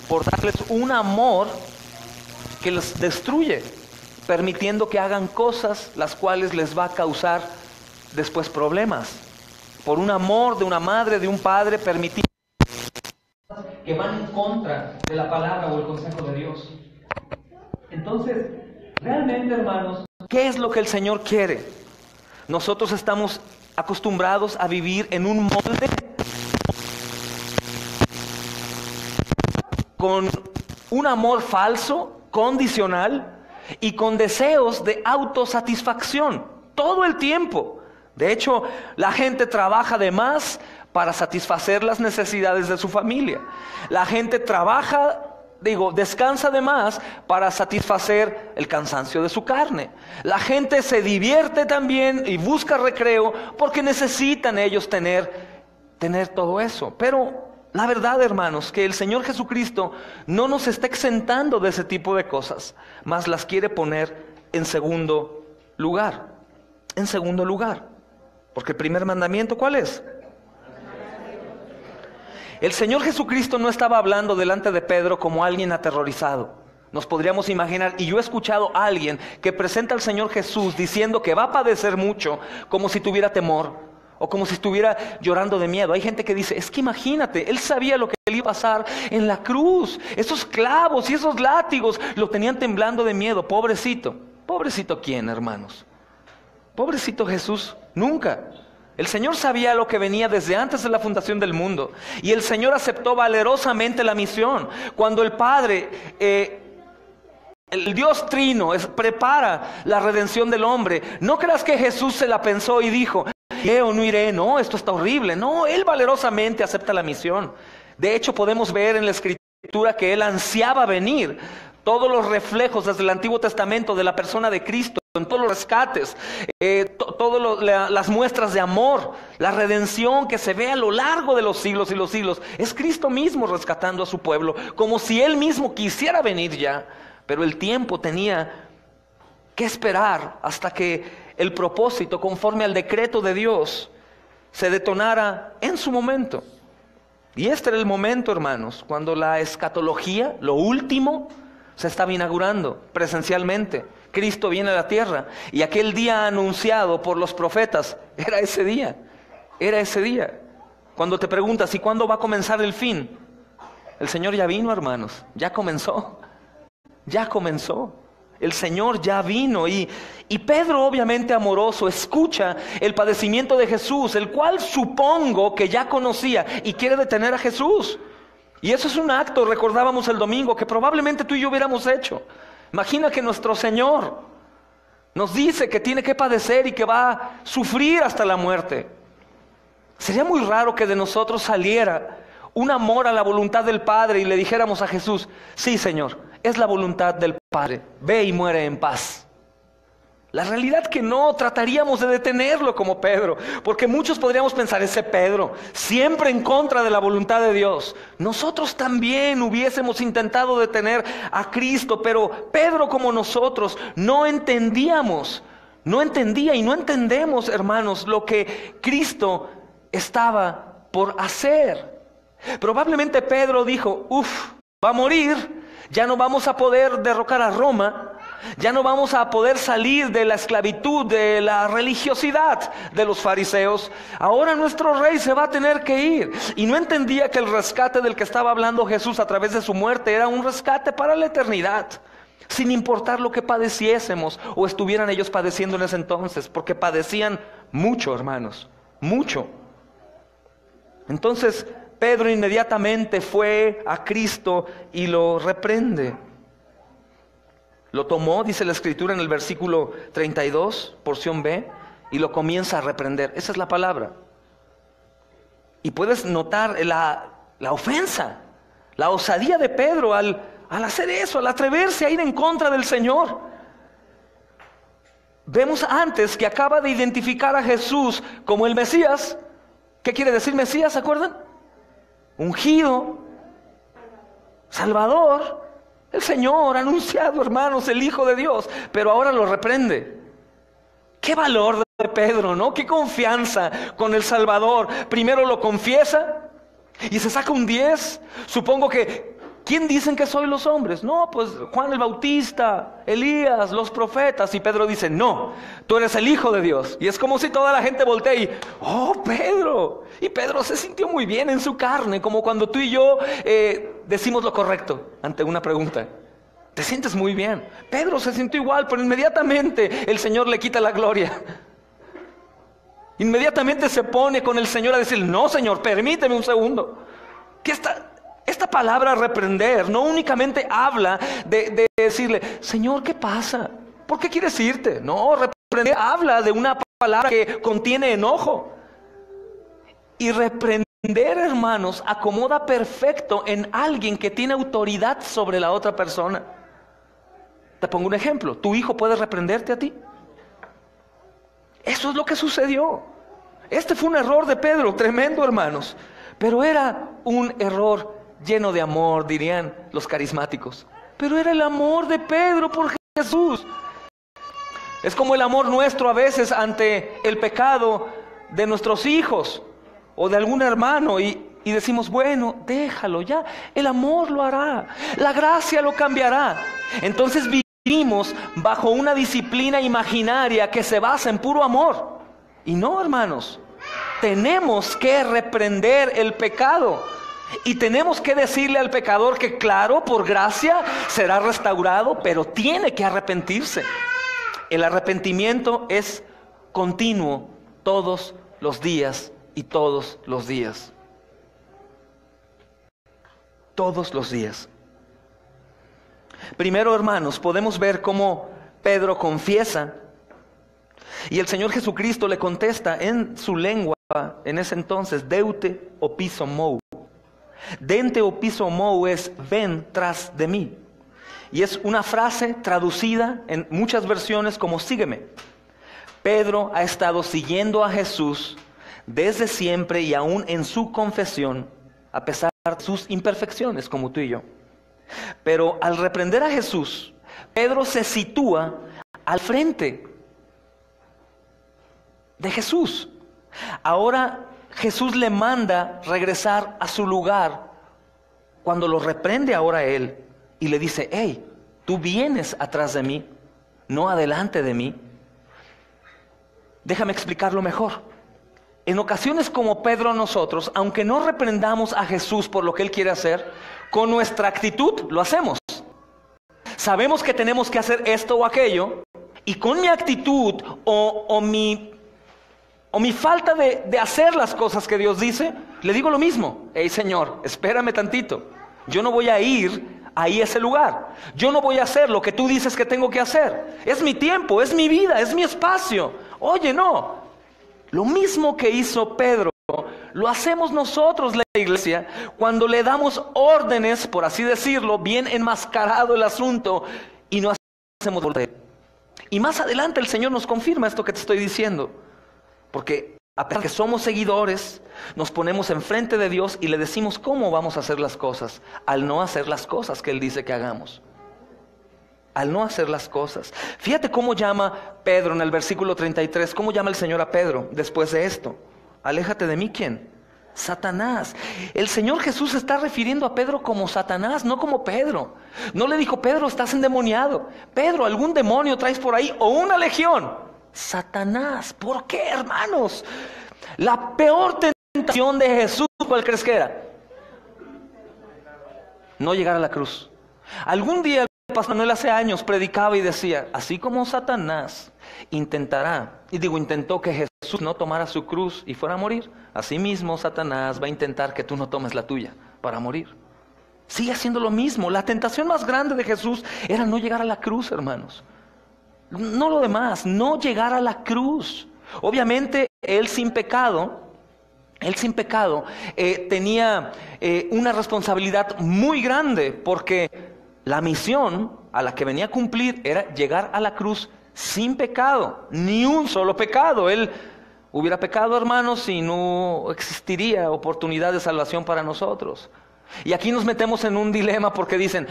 por darles un amor que les destruye, permitiendo que hagan cosas las cuales les va a causar después problemas. Por un amor de una madre, de un padre, permitiendo que van en contra de la palabra o el consejo de Dios. Entonces, realmente, hermanos, ¿qué es lo que el Señor quiere? Nosotros estamos acostumbrados a vivir en un molde con un amor falso, condicional y con deseos de autosatisfacción todo el tiempo. De hecho, la gente trabaja de más para satisfacer las necesidades de su familia. La gente descansa de más para satisfacer el cansancio de su carne. La gente se divierte también y busca recreo porque necesitan ellos tener todo eso. Pero la verdad, hermanos, que el Señor Jesucristo no nos está exentando de ese tipo de cosas, mas las quiere poner en segundo lugar. En segundo lugar. Porque el primer mandamiento, ¿cuál es? El Señor Jesucristo no estaba hablando delante de Pedro como alguien aterrorizado. Nos podríamos imaginar, y yo he escuchado a alguien que presenta al Señor Jesús diciendo que va a padecer mucho, como si tuviera temor, o como si estuviera llorando de miedo. Hay gente que dice, es que imagínate, Él sabía lo que le iba a pasar en la cruz. Esos clavos y esos látigos lo tenían temblando de miedo. Pobrecito. ¿Pobrecito quién, hermanos? Pobrecito Jesús, nunca. El Señor sabía lo que venía desde antes de la fundación del mundo. Y el Señor aceptó valerosamente la misión. Cuando el Padre, el Dios Trino, prepara la redención del hombre, no creas que Jesús se la pensó y dijo, ¿iré o no iré? No, esto está horrible. No, Él valerosamente acepta la misión. De hecho, podemos ver en la Escritura que Él ansiaba venir. Todos los reflejos desde el Antiguo Testamento de la persona de Cristo, en todos los rescates, todas las muestras de amor, la redención que se ve a lo largo de los siglos y los siglos, es Cristo mismo rescatando a su pueblo, como si Él mismo quisiera venir ya, pero el tiempo tenía que esperar hasta que el propósito, conforme al decreto de Dios, se detonara en su momento. Y este era el momento, hermanos, cuando la escatología, lo último, se estaba inaugurando presencialmente. Cristo viene a la tierra y aquel día anunciado por los profetas era ese día. Era ese día. Cuando te preguntas, ¿y cuándo va a comenzar el fin? El Señor ya vino, hermanos. Ya comenzó. Ya comenzó. El Señor ya vino y Pedro, obviamente amoroso, escucha el padecimiento de Jesús, el cual supongo que ya conocía y quiere detener a Jesús. Y eso es un acto, recordábamos el domingo, que probablemente tú y yo hubiéramos hecho. Imagina que nuestro Señor nos dice que tiene que padecer y que va a sufrir hasta la muerte. Sería muy raro que de nosotros saliera un amor a la voluntad del Padre y le dijéramos a Jesús, sí, Señor, es la voluntad del Padre, ve y muere en paz. La realidad que no, trataríamos de detenerlo como Pedro, porque muchos podríamos pensar, ese Pedro, siempre en contra de la voluntad de Dios. Nosotros también hubiésemos intentado detener a Cristo, pero Pedro, como nosotros, no entendía y no entendemos, hermanos, lo que Cristo estaba por hacer. Probablemente Pedro dijo, va a morir, ya no vamos a poder derrocar a Roma, ya no vamos a poder salir de la esclavitud, de la religiosidad de los fariseos. Ahora nuestro rey se va a tener que ir. Y no entendía que el rescate del que estaba hablando Jesús a través de su muerte era un rescate para la eternidad, sin importar lo que padeciésemos o estuvieran ellos padeciendo en ese entonces, porque padecían mucho, hermanos, mucho. Entonces Pedro inmediatamente fue a Cristo y lo reprende. Lo tomó, dice la Escritura en el versículo 32, porción B, y lo comienza a reprender. Esa es la palabra. Y puedes notar la ofensa, la osadía de Pedro al hacer eso, al atreverse a ir en contra del Señor. Vemos antes que acaba de identificar a Jesús como el Mesías. ¿Qué quiere decir Mesías? ¿Se acuerdan? Ungido, Salvador, el Señor anunciado, hermanos, el Hijo de Dios, pero ahora lo reprende. Qué valor de Pedro, ¿no? Qué confianza con el Salvador. Primero lo confiesa y se saca un 10. Supongo que ¿quién dicen que soy los hombres? No, pues Juan el Bautista, Elías, los profetas. Y Pedro dice, no, tú eres el Hijo de Dios. Y es como si toda la gente voltea y, oh, Pedro. Y Pedro se sintió muy bien en su carne, como cuando tú y yo decimos lo correcto ante una pregunta. Te sientes muy bien. Pedro se sintió igual, pero inmediatamente el Señor le quita la gloria. Inmediatamente se pone con el Señor a decir, no, Señor, permíteme un segundo. Que esta palabra reprender no únicamente habla de decirle, Señor, ¿qué pasa? ¿Por qué quieres irte? No, reprender habla de una palabra que contiene enojo. Y reprender, hermanos, acomoda perfecto en alguien que tiene autoridad sobre la otra persona. Te pongo un ejemplo. ¿Tu hijo puede reprenderte a ti? Eso es lo que sucedió. Este fue un error de Pedro, tremendo, hermanos. Pero era un error lleno de amor, dirían los carismáticos. Pero era el amor de Pedro por Jesús. Es como el amor nuestro a veces ante el pecado de nuestros hijos o de algún hermano y decimos, bueno, déjalo ya, el amor lo hará, la gracia lo cambiará. Entonces vivimos bajo una disciplina imaginaria que se basa en puro amor. Y no, hermanos, tenemos que reprender el pecado. Y tenemos que decirle al pecador que claro, por gracia será restaurado, pero tiene que arrepentirse. El arrepentimiento es continuo todos los días y todos los días. Todos los días. Primero, hermanos, podemos ver cómo Pedro confiesa y el Señor Jesucristo le contesta en su lengua, en ese entonces, deute opisomou. Dente opisomou es ven tras de mí. Y es una frase traducida en muchas versiones como sígueme. Pedro ha estado siguiendo a Jesús desde siempre y aún en su confesión, a pesar de sus imperfecciones como tú y yo. Pero al reprender a Jesús, Pedro se sitúa al frente de Jesús. Ahora Jesús le manda regresar a su lugar cuando lo reprende ahora él y le dice, hey, tú vienes atrás de mí, no adelante de mí. Déjame explicarlo mejor. En ocasiones como Pedro nosotros, aunque no reprendamos a Jesús por lo que Él quiere hacer, con nuestra actitud lo hacemos. Sabemos que tenemos que hacer esto o aquello, y con mi actitud o mi falta de hacer las cosas que Dios dice, le digo lo mismo. Hey Señor, espérame tantito. Yo no voy a ir ahí a ese lugar. Yo no voy a hacer lo que tú dices que tengo que hacer. Es mi tiempo, es mi vida, es mi espacio. Oye, no. Lo mismo que hizo Pedro, lo hacemos nosotros, la iglesia, cuando le damos órdenes, por así decirlo, bien enmascarado el asunto, y no hacemos volver. Y más adelante el Señor nos confirma esto que te estoy diciendo. Porque a pesar de que somos seguidores, nos ponemos enfrente de Dios y le decimos cómo vamos a hacer las cosas, al no hacer las cosas que Él dice que hagamos. Al no hacer las cosas. Fíjate cómo llama Pedro en el versículo 33, cómo llama el Señor a Pedro después de esto. Aléjate de mí, ¿quién? Satanás. El Señor Jesús se está refiriendo a Pedro como Satanás, no como Pedro. No le dijo, Pedro, estás endemoniado. Pedro, ¿algún demonio traes por ahí? O una legión. Satanás. ¿Por qué, hermanos? La peor tentación de Jesús, ¿cuál crees que era? No llegar a la cruz. Algún día el pastor Manuel hace años predicaba y decía, así como Satanás intentó que Jesús no tomara su cruz y fuera a morir, así mismo Satanás va a intentar que tú no tomes la tuya para morir. Sigue haciendo lo mismo. La tentación más grande de Jesús era no llegar a la cruz, hermanos. No lo demás, no llegar a la cruz. Obviamente él sin pecado tenía una responsabilidad muy grande, porque la misión a la que venía a cumplir era llegar a la cruz sin pecado, ni un solo pecado. Él hubiera pecado, hermanos, y no existiría oportunidad de salvación para nosotros. Y aquí nos metemos en un dilema porque dicen,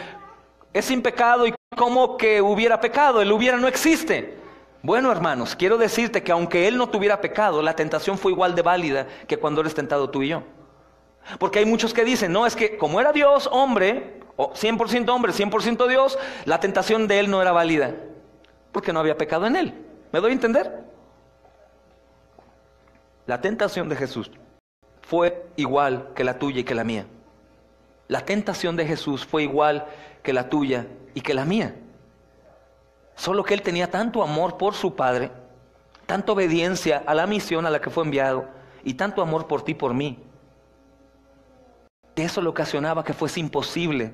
es sin pecado y ¿cómo que hubiera pecado? El hubiera no existe. Bueno, hermanos, quiero decirte que aunque él no tuviera pecado, la tentación fue igual de válida que cuando eres tentado tú y yo. Porque hay muchos que dicen, no, es que como era Dios, hombre, 100% Dios, la tentación de él no era válida, porque no había pecado en él. ¿Me doy a entender? La tentación de Jesús fue igual que la tuya y que la mía. La tentación de Jesús fue igual que la tuya y que la mía. Solo que él tenía tanto amor por su Padre, tanta obediencia a la misión a la que fue enviado y tanto amor por ti y por mí, que eso le ocasionaba que fuese imposible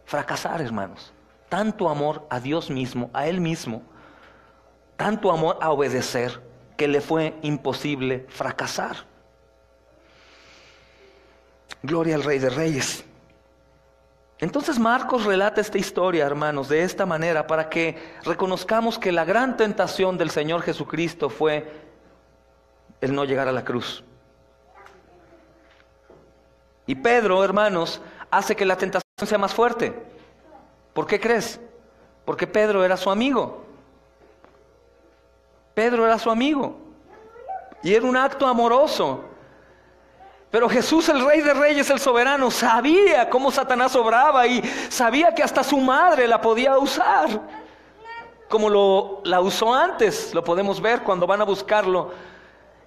fracasar, hermanos. Tanto amor a Dios mismo, a Él mismo, tanto amor a obedecer, que le fue imposible fracasar. Gloria al Rey de Reyes. Entonces Marcos relata esta historia, hermanos, de esta manera, para que reconozcamos que la gran tentación del Señor Jesucristo fue el no llegar a la cruz. Y Pedro, hermanos, hace que la tentación sea más fuerte. ¿Por qué crees? Porque Pedro era su amigo. Pedro era su amigo. Y era un acto amoroso. Pero Jesús, el Rey de Reyes, el soberano, sabía cómo Satanás obraba y sabía que hasta su madre la podía usar. Como la usó antes, lo podemos ver cuando van a buscarlo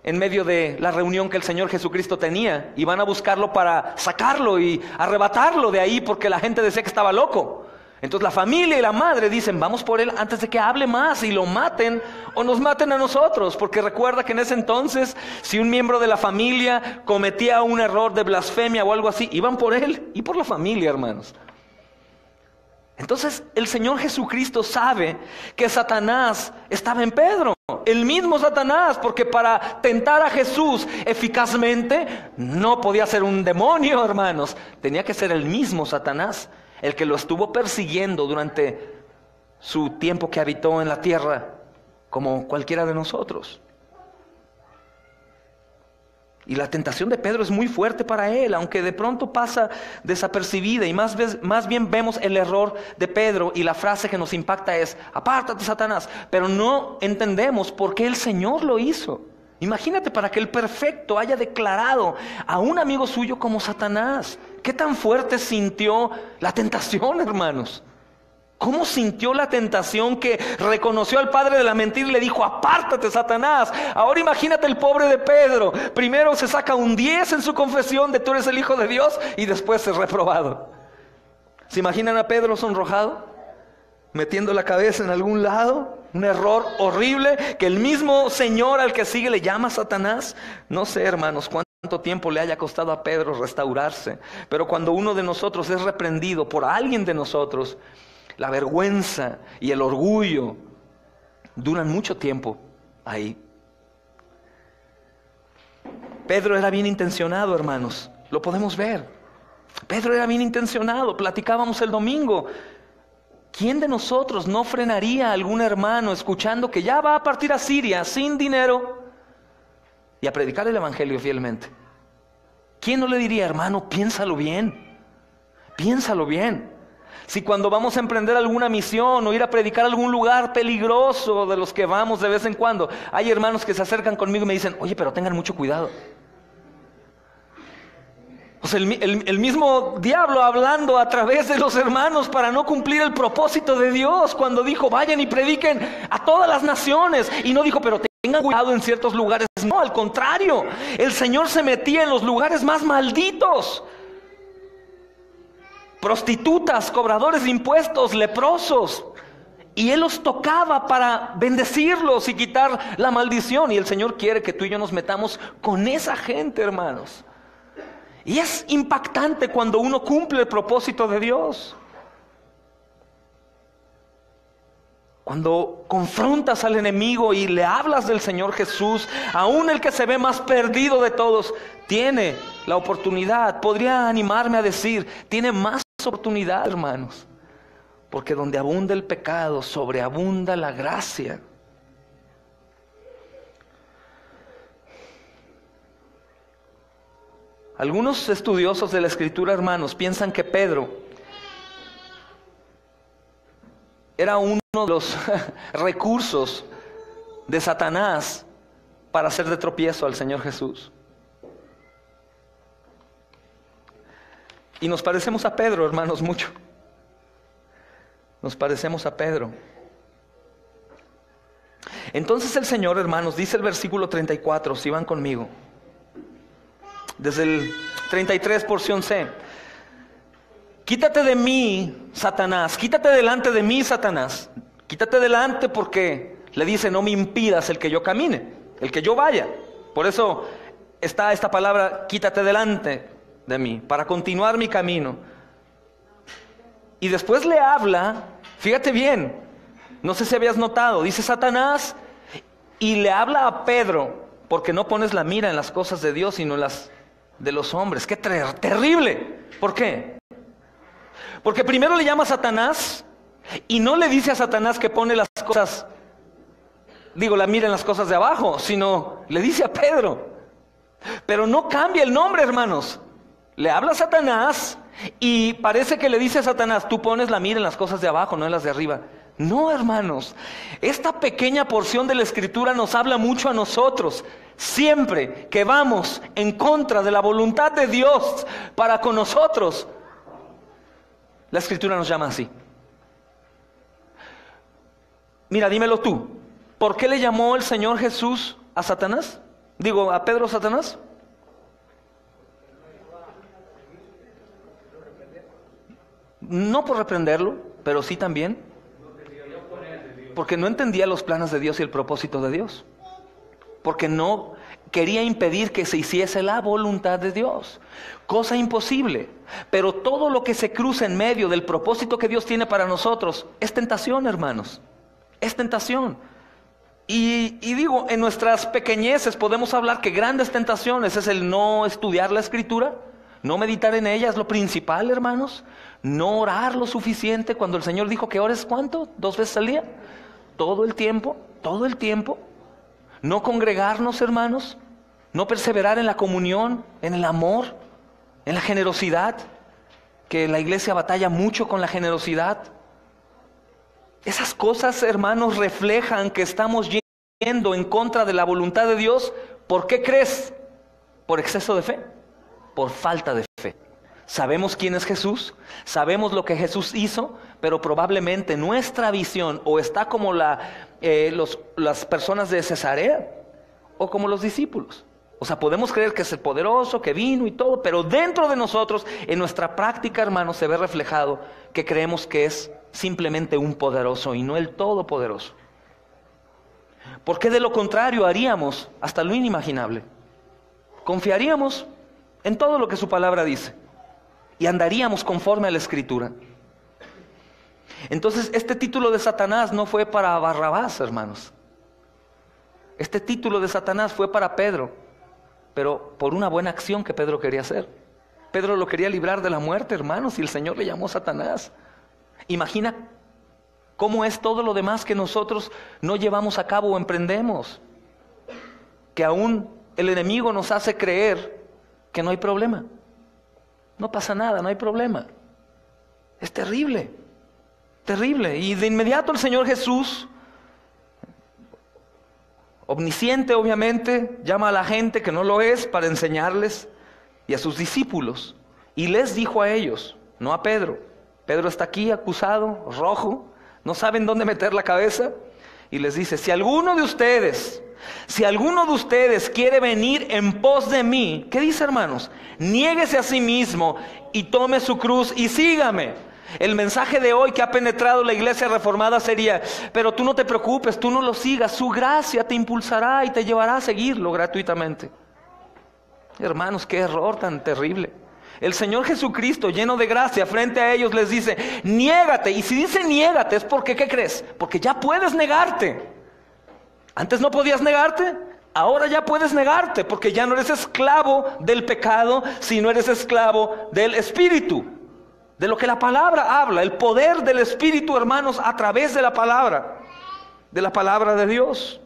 en medio de la reunión que el Señor Jesucristo tenía, y van a buscarlo para sacarlo y arrebatarlo de ahí porque la gente decía que estaba loco. Entonces la familia y la madre dicen, vamos por él antes de que hable más y lo maten o nos maten a nosotros, porque recuerda que en ese entonces si un miembro de la familia cometía un error de blasfemia o algo así, iban por él y por la familia, hermanos. Entonces el Señor Jesucristo sabe que Satanás estaba en Pedro, el mismo Satanás, porque para tentar a Jesús eficazmente no podía ser un demonio, hermanos, tenía que ser el mismo Satanás, el que lo estuvo persiguiendo durante su tiempo que habitó en la tierra, como cualquiera de nosotros. Y la tentación de Pedro es muy fuerte para él, aunque de pronto pasa desapercibida, y más bien vemos el error de Pedro, y la frase que nos impacta es, apártate, Satanás, pero no entendemos por qué el Señor lo hizo. Imagínate, para que el perfecto haya declarado a un amigo suyo como Satanás. ¿Qué tan fuerte sintió la tentación, hermanos? ¿Cómo sintió la tentación que reconoció al padre de la mentira y le dijo, apártate, Satanás? Ahora imagínate el pobre de Pedro. Primero se saca un 10 en su confesión de tú eres el Hijo de Dios y después es reprobado. ¿Se imaginan a Pedro sonrojado? Metiendo la cabeza en algún lado. Un error horrible que el mismo Señor al que sigue le llama Satanás. No sé, hermanos, cuánto tiempo le haya costado a Pedro restaurarse. Pero cuando uno de nosotros es reprendido por alguien de nosotros, la vergüenza y el orgullo duran mucho tiempo ahí. Pedro era bien intencionado, hermanos. Lo podemos ver. Pedro era bien intencionado. Platicábamos el domingo. ¿Quién de nosotros no frenaría a algún hermano escuchando que ya va a partir a Siria sin dinero y a predicar el evangelio fielmente? ¿Quién no le diría, hermano, piénsalo bien? Piénsalo bien. Si cuando vamos a emprender alguna misión o ir a predicar a algún lugar peligroso de los que vamos de vez en cuando, hay hermanos que se acercan conmigo y me dicen, oye, pero tengan mucho cuidado. O sea, el mismo diablo hablando a través de los hermanos para no cumplir el propósito de Dios, cuando dijo, vayan y prediquen a todas las naciones, y no dijo, pero tengan cuidado en ciertos lugares. No, al contrario, el Señor se metía en los lugares más malditos. Prostitutas, cobradores de impuestos, leprosos, y Él los tocaba para bendecirlos y quitar la maldición. Y el Señor quiere que tú y yo nos metamos con esa gente, hermanos. Y es impactante cuando uno cumple el propósito de Dios. Cuando confrontas al enemigo y le hablas del Señor Jesús, aún el que se ve más perdido de todos, tiene la oportunidad. Podría animarme a decir, tiene más oportunidad, hermanos. Porque donde abunda el pecado, sobreabunda la gracia. Algunos estudiosos de la Escritura, hermanos, piensan que Pedro era uno de los recursos de Satanás para hacer de tropiezo al Señor Jesús. Y nos parecemos a Pedro, hermanos, mucho. Nos parecemos a Pedro. Entonces el Señor, hermanos, dice el versículo 34, si van conmigo. Desde el 33, porción C. Quítate de mí, Satanás, quítate delante de mí, Satanás. Quítate delante, porque le dice, no me impidas el que yo camine, el que yo vaya. Por eso está esta palabra, quítate delante de mí, para continuar mi camino. Y después le habla, fíjate bien, no sé si habías notado, dice Satanás, y le habla a Pedro, porque no pones la mira en las cosas de Dios, sino en las de los hombres. ¡Qué terrible! ¿Por qué? Porque primero le llama a Satanás, y no le dice a Satanás que pone las cosas, la mira en las cosas de abajo, sino le dice a Pedro. Pero no cambia el nombre, hermanos. Le habla a Satanás, y parece que le dice a Satanás, tú pones la mira en las cosas de abajo, no en las de arriba. No, hermanos, esta pequeña porción de la Escritura nos habla mucho a nosotros. Siempre que vamos en contra de la voluntad de Dios para con nosotros, la Escritura nos llama así. Mira, dímelo tú, ¿por qué le llamó el Señor Jesús a Satanás? A Pedro Satanás. No por reprenderlo, pero sí también porque no entendía los planes de Dios y el propósito de Dios. Porque no quería impedir que se hiciese la voluntad de Dios. Cosa imposible. Pero todo lo que se cruza en medio del propósito que Dios tiene para nosotros es tentación, hermanos. Es tentación. Y en nuestras pequeñeces podemos hablar que grandes tentaciones es el no estudiar la Escritura, no meditar en ella, es lo principal, hermanos. No orar lo suficiente cuando el Señor dijo que ores, ¿cuánto? 2 veces al día. Todo el tiempo. No congregarnos, hermanos. No perseverar en la comunión, en el amor, en la generosidad, que la iglesia batalla mucho con la generosidad. Esas cosas, hermanos, reflejan que estamos yendo en contra de la voluntad de Dios. ¿Por qué crees? ¿Por exceso de fe? Por falta de fe. Sabemos quién es Jesús, sabemos lo que Jesús hizo, pero probablemente nuestra visión o está como las personas de Cesarea o como los discípulos. O sea, podemos creer que es el poderoso, que vino y todo, pero dentro de nosotros, en nuestra práctica, hermanos, se ve reflejado que creemos que es simplemente un poderoso y no el todopoderoso. Porque de lo contrario haríamos hasta lo inimaginable. Confiaríamos en todo lo que su palabra dice y andaríamos conforme a la Escritura. Entonces, este título de Satanás no fue para Barrabás, hermanos. Este título de Satanás fue para Pedro, pero por una buena acción que Pedro quería hacer. Pedro lo quería librar de la muerte, hermanos, y el Señor le llamó Satanás. Imagina cómo es todo lo demás que nosotros no llevamos a cabo o emprendemos. Que aún el enemigo nos hace creer que no hay problema. No pasa nada, no hay problema. Es terrible, terrible. Y de inmediato el Señor Jesús, omnisciente obviamente, llama a la gente que no lo es para enseñarles y a sus discípulos. Y les dijo a ellos, no a Pedro. Pedro está aquí acusado, rojo, no saben dónde meter la cabeza. Y les dice, si alguno de ustedes quiere venir en pos de mí, ¿qué dice, hermanos? Niéguese a sí mismo y tome su cruz y sígame. El mensaje de hoy que ha penetrado la iglesia reformada sería, pero tú no te preocupes, tú no lo sigas, su gracia te impulsará y te llevará a seguirlo gratuitamente. Hermanos, qué error tan terrible. El Señor Jesucristo, lleno de gracia, frente a ellos les dice, niégate. Y si dice niégate es porque, ¿qué crees? Porque ya puedes negarte. Antes no podías negarte, ahora ya puedes negarte, porque ya no eres esclavo del pecado, sino eres esclavo del Espíritu. De lo que la palabra habla, el poder del Espíritu, hermanos, a través de la palabra de Dios.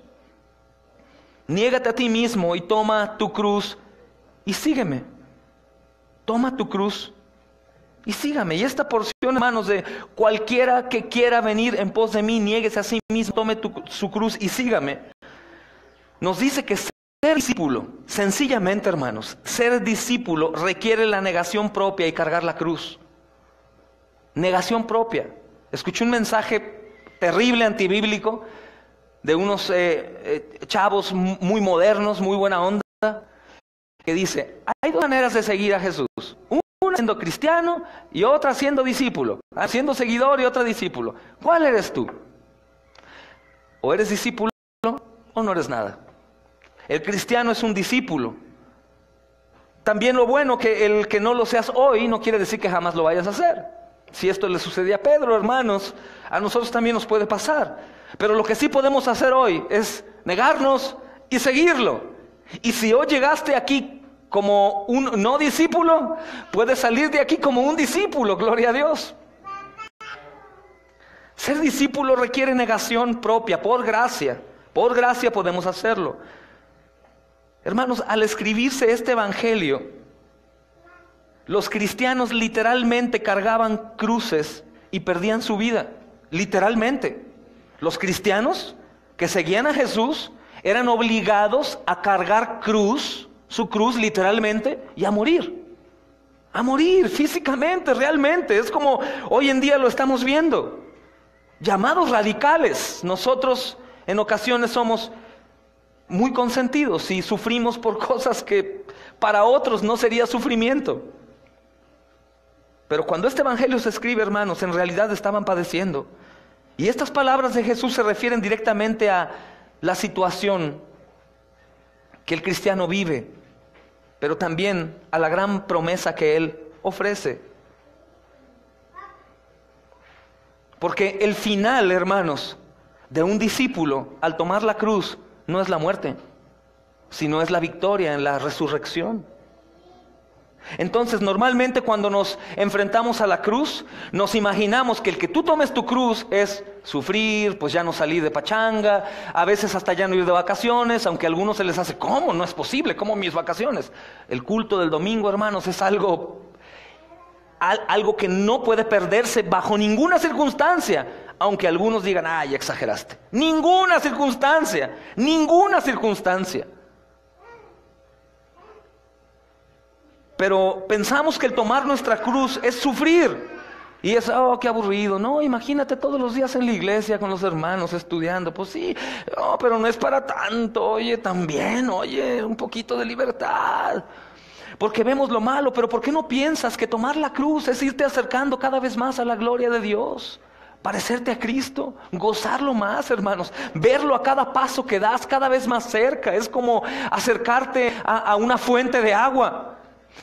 Niégate a ti mismo y toma tu cruz y sígueme. Toma tu cruz y sígame. Y esta porción, hermanos, de cualquiera que quiera venir en pos de mí, niéguese a sí mismo, tome su cruz y sígame, nos dice que ser Ser discípulo, sencillamente, hermanos, ser discípulo requiere la negación propia y cargar la cruz. Negación propia. Escuché un mensaje terrible, antibíblico, de unos chavos muy modernos, muy buena onda, que dice, hay dos maneras de seguir a Jesús. Una siendo cristiano y otra siendo discípulo. Siendo seguidor y otra discípulo. ¿Cuál eres tú? O eres discípulo o no eres nada. El cristiano es un discípulo. También lo bueno que el que no lo seas hoy no quiere decir que jamás lo vayas a hacer. Si esto le sucedía a Pedro, hermanos, a nosotros también nos puede pasar. Pero lo que sí podemos hacer hoy es negarnos y seguirlo. Y si hoy llegaste aquí como un no discípulo, puedes salir de aquí como un discípulo, gloria a Dios. Ser discípulo requiere negación propia, por gracia podemos hacerlo. Hermanos, al escribirse este evangelio, los cristianos literalmente cargaban cruces y perdían su vida, literalmente. Los cristianos que seguían a Jesús eran obligados a cargar su cruz literalmente, y a morir físicamente, realmente. Es como hoy en día lo estamos viendo. Llamados radicales. Nosotros en ocasiones somos muy consentidos y sufrimos por cosas que para otros no sería sufrimiento. Pero cuando este evangelio se escribe, hermanos, en realidad estaban padeciendo. Y estas palabras de Jesús se refieren directamente a la situación que el cristiano vive, pero también a la gran promesa que Él ofrece. Porque el final, hermanos, de un discípulo al tomar la cruz no es la muerte, sino es la victoria en la resurrección. Entonces, normalmente cuando nos enfrentamos a la cruz, nos imaginamos que el que tú tomes tu cruz es sufrir, pues ya no salí de pachanga, a veces hasta ya no ir de vacaciones, aunque a algunos se les hace, ¿cómo? No es posible, ¿cómo mis vacaciones? El culto del domingo, hermanos, es algo que no puede perderse bajo ninguna circunstancia, aunque algunos digan, ay, exageraste. Ninguna circunstancia. Pero pensamos que el tomar nuestra cruz es sufrir. Y es, oh, qué aburrido. No, imagínate todos los días en la iglesia con los hermanos estudiando. Pues sí, no, pero no es para tanto. Oye, también, un poquito de libertad. Porque vemos lo malo, pero ¿por qué no piensas que tomar la cruz es irte acercando cada vez más a la gloria de Dios? Parecerte a Cristo, gozarlo más, hermanos, verlo a cada paso que das cada vez más cerca. Es como acercarte a una fuente de agua.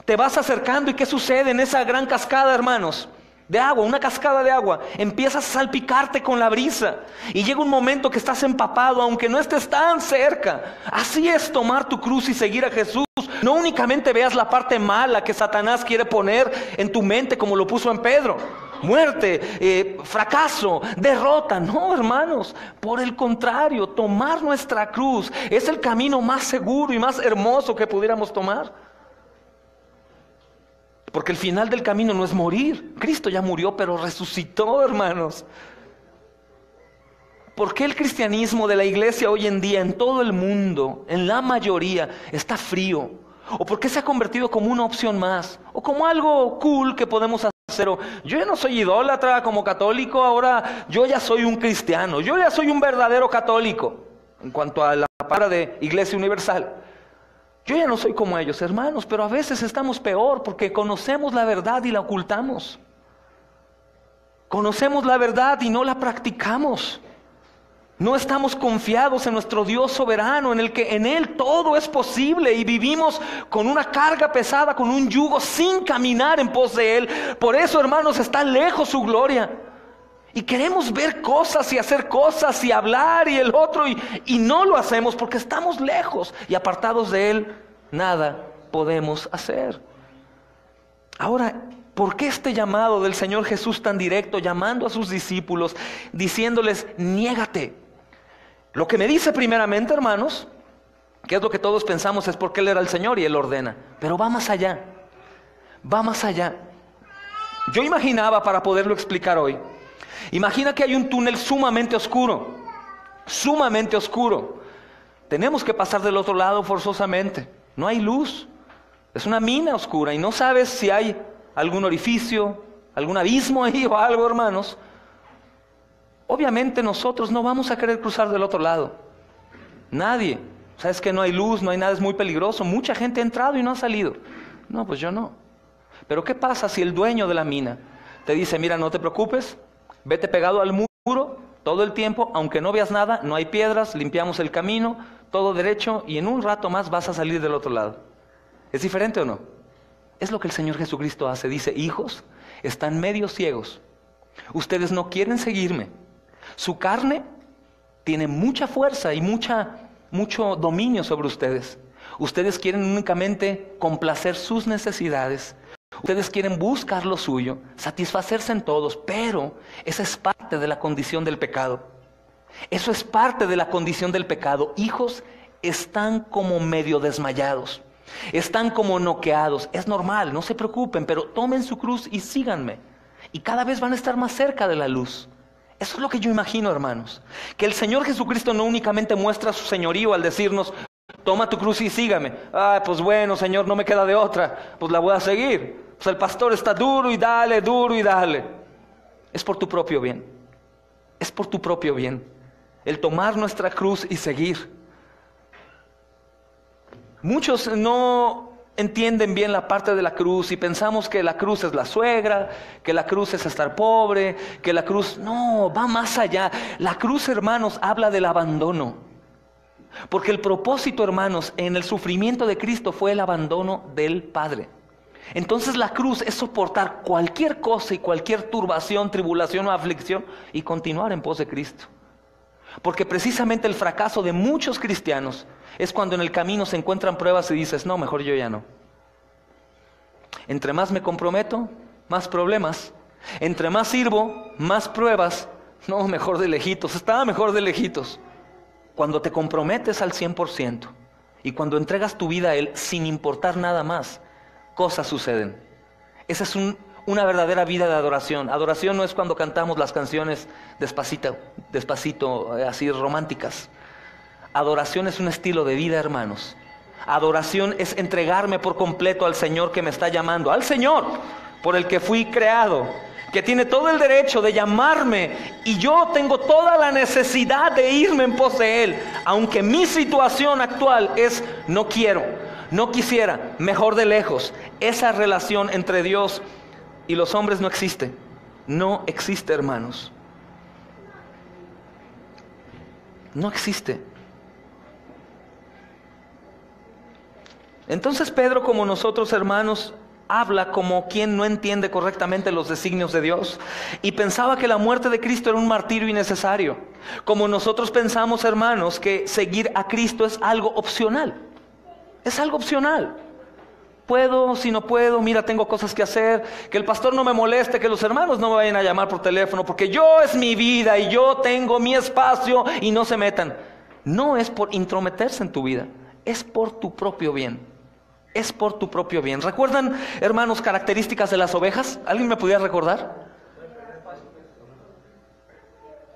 Te vas acercando y ¿qué sucede en esa gran cascada, hermanos? De agua, una cascada de agua. Empiezas a salpicarte con la brisa y llega un momento que estás empapado aunque no estés tan cerca. Así es tomar tu cruz y seguir a Jesús. No únicamente veas la parte mala que Satanás quiere poner en tu mente como lo puso en Pedro. Muerte, fracaso, derrota. No, hermanos, por el contrario, tomar nuestra cruz es el camino más seguro y más hermoso que pudiéramos tomar. Porque el final del camino no es morir. Cristo ya murió, pero resucitó, hermanos. ¿Por qué el cristianismo de la iglesia hoy en día en todo el mundo, en la mayoría, está frío? ¿O por qué se ha convertido como una opción más? ¿O como algo cool que podemos hacer? Yo ya no soy idólatra como católico, ahora yo ya soy un cristiano. Yo ya soy un verdadero católico. En cuanto a la palabra de Iglesia Universal. Yo ya no soy como ellos, hermanos, pero a veces estamos peor porque conocemos la verdad y la ocultamos. Conocemos la verdad y no la practicamos. No estamos confiados en nuestro Dios soberano, en el que en Él todo es posible, y vivimos con una carga pesada, con un yugo, sin caminar en pos de Él. Por eso, hermanos, está lejos su gloria. Y queremos ver cosas y hacer cosas y hablar y el otro y no lo hacemos porque estamos lejos y apartados de Él, nada podemos hacer. Ahora, ¿por qué este llamado del Señor Jesús tan directo, llamando a sus discípulos, diciéndoles, niégate? Lo que me dice primeramente, hermanos, que es lo que todos pensamos, es porque Él era el Señor y Él ordena. Pero va más allá, va más allá. Yo imaginaba, para poderlo explicar hoy, imagina que hay un túnel sumamente oscuro, Tenemos que pasar del otro lado forzosamente. No hay luz. Es una mina oscura y no sabes si hay algún orificio, algún abismo ahí o algo, hermanos. Obviamente nosotros no vamos a querer cruzar del otro lado. Nadie. Sabes que no hay luz, no hay nada, es muy peligroso. Mucha gente ha entrado y no ha salido. No, pues yo no. Pero ¿qué pasa si el dueño de la mina te dice, mira, no te preocupes, vete pegado al muro todo el tiempo, aunque no veas nada, no hay piedras, limpiamos el camino, todo derecho, y en un rato más vas a salir del otro lado? ¿Es diferente o no? Es lo que el Señor Jesucristo hace. Dice, hijos, están medio ciegos. Ustedes no quieren seguirme. Su carne tiene mucha fuerza y mucho dominio sobre ustedes. Ustedes quieren únicamente complacer sus necesidades. Ustedes quieren buscar lo suyo, satisfacerse en todos, pero esa es parte de la condición del pecado. Eso es parte de la condición del pecado. Hijos, están como medio desmayados, están como noqueados. Es normal, no se preocupen, pero tomen su cruz y síganme. Y cada vez van a estar más cerca de la luz. Eso es lo que yo imagino, hermanos. Que el Señor Jesucristo no únicamente muestra su señorío al decirnos, toma tu cruz y sígame. Pues bueno, Señor, no me queda de otra, pues la voy a seguir. Pues el pastor está duro y dale, duro y dale. Es por tu propio bien. Es por tu propio bien. El tomar nuestra cruz y seguir. Muchos no entienden bien la parte de la cruz y pensamos que la cruz es la suegra, que la cruz es estar pobre, que la cruz... No, va más allá. La cruz, hermanos, habla del abandono. Porque el propósito, hermanos, en el sufrimiento de Cristo fue el abandono del Padre. Entonces la cruz es soportar cualquier cosa y cualquier turbación, tribulación o aflicción y continuar en pos de Cristo. Porque precisamente el fracaso de muchos cristianos es cuando en el camino se encuentran pruebas y dices, no, mejor yo ya no. Entre más me comprometo, más problemas. Entre más sirvo, más pruebas. No, mejor de lejitos. Estaba mejor de lejitos. Cuando te comprometes al 100% y cuando entregas tu vida a Él sin importar nada más, cosas suceden. Esa es una verdadera vida de adoración. Adoración no es cuando cantamos las canciones despacito, así románticas. Adoración es un estilo de vida, hermanos. Adoración es entregarme por completo al Señor que me está llamando, al Señor por el que fui creado, que tiene todo el derecho de llamarme y yo tengo toda la necesidad de irme en pos de Él, aunque mi situación actual es no quiero, no quisiera, mejor de lejos. Esa relación entre Dios y los hombres no existe. No existe, hermanos. No existe. Entonces Pedro, como nosotros, hermanos, habla como quien no entiende correctamente los designios de Dios y pensaba que la muerte de Cristo era un martirio innecesario. Como nosotros pensamos, hermanos, que seguir a Cristo es algo opcional. Es algo opcional. Puedo, si no puedo, mira, tengo cosas que hacer, que el pastor no me moleste, que los hermanos no me vayan a llamar por teléfono, porque yo es mi vida y yo tengo mi espacio y no se metan. No es por intrometerse en tu vida, es por tu propio bien. Es por tu propio bien. ¿Recuerdan, hermanos, características de las ovejas? ¿Alguien me pudiera recordar?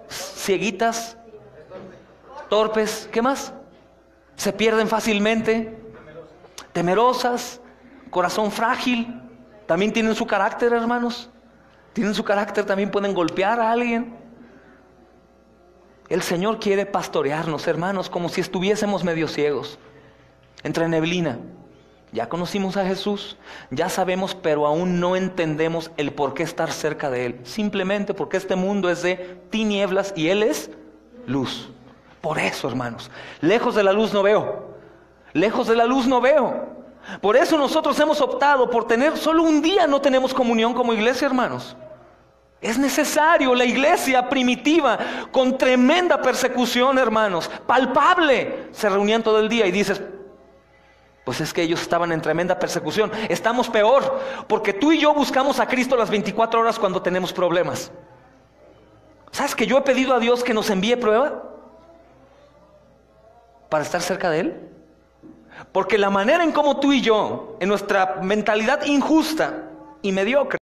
Cieguitas, torpes, ¿qué más? Se pierden fácilmente, temerosas, corazón frágil. También tienen su carácter, hermanos. Tienen su carácter, también pueden golpear a alguien. El Señor quiere pastorearnos, hermanos, como si estuviésemos medio ciegos, entre neblina. Ya conocimos a Jesús, ya sabemos, pero aún no entendemos el por qué estar cerca de Él. Simplemente porque este mundo es de tinieblas y Él es luz. Por eso, hermanos, lejos de la luz no veo. Lejos de la luz no veo. Por eso nosotros hemos optado por tener, solo un día no tenemos comunión como iglesia, hermanos. Es necesario. La iglesia primitiva, con tremenda persecución, hermanos, palpable, se reunían todo el día y dices, pues es que ellos estaban en tremenda persecución. Estamos peor, porque tú y yo buscamos a Cristo las 24 horas cuando tenemos problemas. ¿Sabes que yo he pedido a Dios que nos envíe prueba para estar cerca de Él? Porque la manera en cómo tú y yo, en nuestra mentalidad injusta y mediocre,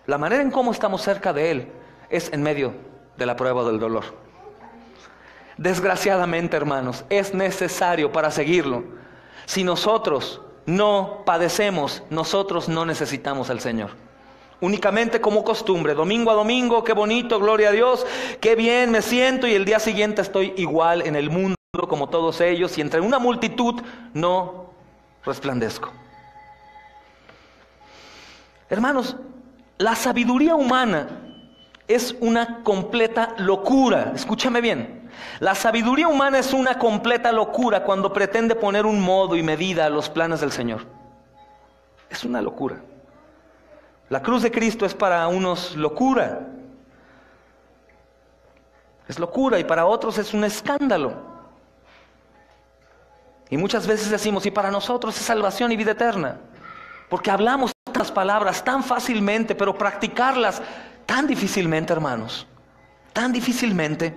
la manera en cómo estamos cerca de Él es en medio de la prueba del dolor. Desgraciadamente, hermanos, es necesario para seguirlo. Si nosotros no padecemos, nosotros no necesitamos al Señor. Únicamente como costumbre, domingo a domingo, qué bonito, gloria a Dios, qué bien me siento, y el día siguiente estoy igual en el mundo como todos ellos, y entre una multitud no resplandezco. Hermanos, la sabiduría humana es una completa locura. Escúchame bien. La sabiduría humana es una completa locura cuando pretende poner un modo y medida a los planes del Señor. Es una locura. La cruz de Cristo es para unos locura. Es locura, y para otros es un escándalo. Y muchas veces decimos, y para nosotros es salvación y vida eterna. Porque hablamos tantas palabras tan fácilmente, pero practicarlas tan difícilmente, hermanos. Tan difícilmente.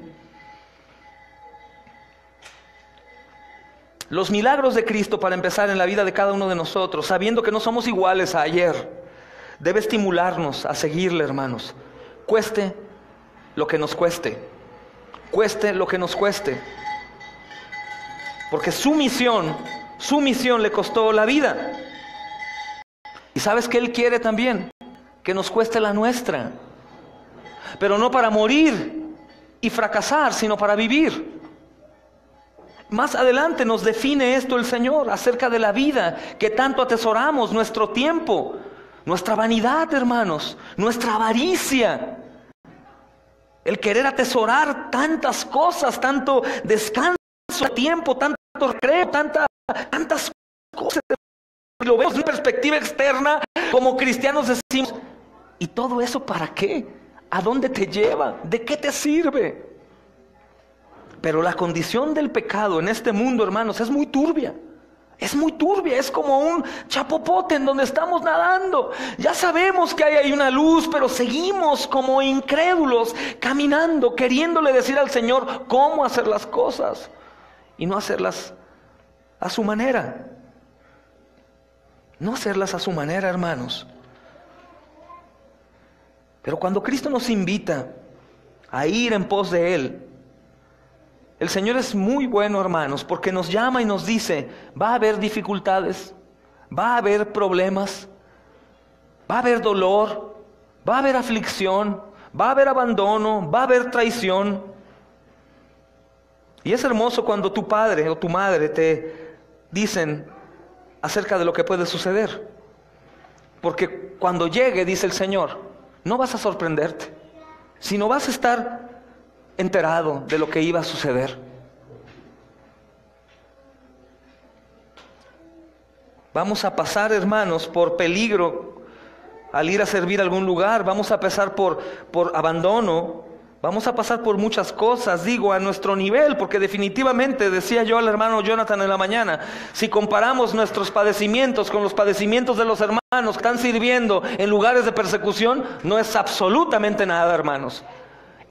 Los milagros de Cristo, para empezar, en la vida de cada uno de nosotros, sabiendo que no somos iguales a ayer, debe estimularnos a seguirle, hermanos. Cueste lo que nos cueste. Cueste lo que nos cueste. Porque su misión le costó la vida. Y ¿sabes qué Él quiere también? Que nos cueste la nuestra. Pero no para morir y fracasar, sino para vivir. Más adelante nos define esto el Señor acerca de la vida que tanto atesoramos, nuestro tiempo, nuestra vanidad, hermanos, nuestra avaricia. El querer atesorar tantas cosas, tanto descanso, tiempo, tanto recreo, tantas cosas. Lo vemos en perspectiva externa, como cristianos decimos, ¿y todo eso para qué? ¿A dónde te lleva? ¿De qué te sirve? Pero la condición del pecado en este mundo, hermanos, es muy turbia. Es muy turbia, es como un chapopote en donde estamos nadando. Ya sabemos que hay ahí una luz, pero seguimos como incrédulos, caminando, queriéndole decir al Señor cómo hacer las cosas y no hacerlas a su manera. No hacerlas a su manera, hermanos. Pero cuando Cristo nos invita a ir en pos de Él, el Señor es muy bueno, hermanos, porque nos llama y nos dice, va a haber dificultades, va a haber problemas, va a haber dolor, va a haber aflicción, va a haber abandono, va a haber traición. Y es hermoso cuando tu padre o tu madre te dicen acerca de lo que puede suceder. Porque cuando llegue, dice el Señor, no vas a sorprenderte, sino vas a estar enterado de lo que iba a suceder. Vamos a pasar, hermanos, por peligro al ir a servir a algún lugar. Vamos a pasar por abandono. Vamos a pasar por muchas cosas, digo, a nuestro nivel, porque definitivamente, decía yo al hermano Jonathan en la mañana, si comparamos nuestros padecimientos con los padecimientos de los hermanos que están sirviendo en lugares de persecución, no es absolutamente nada, hermanos.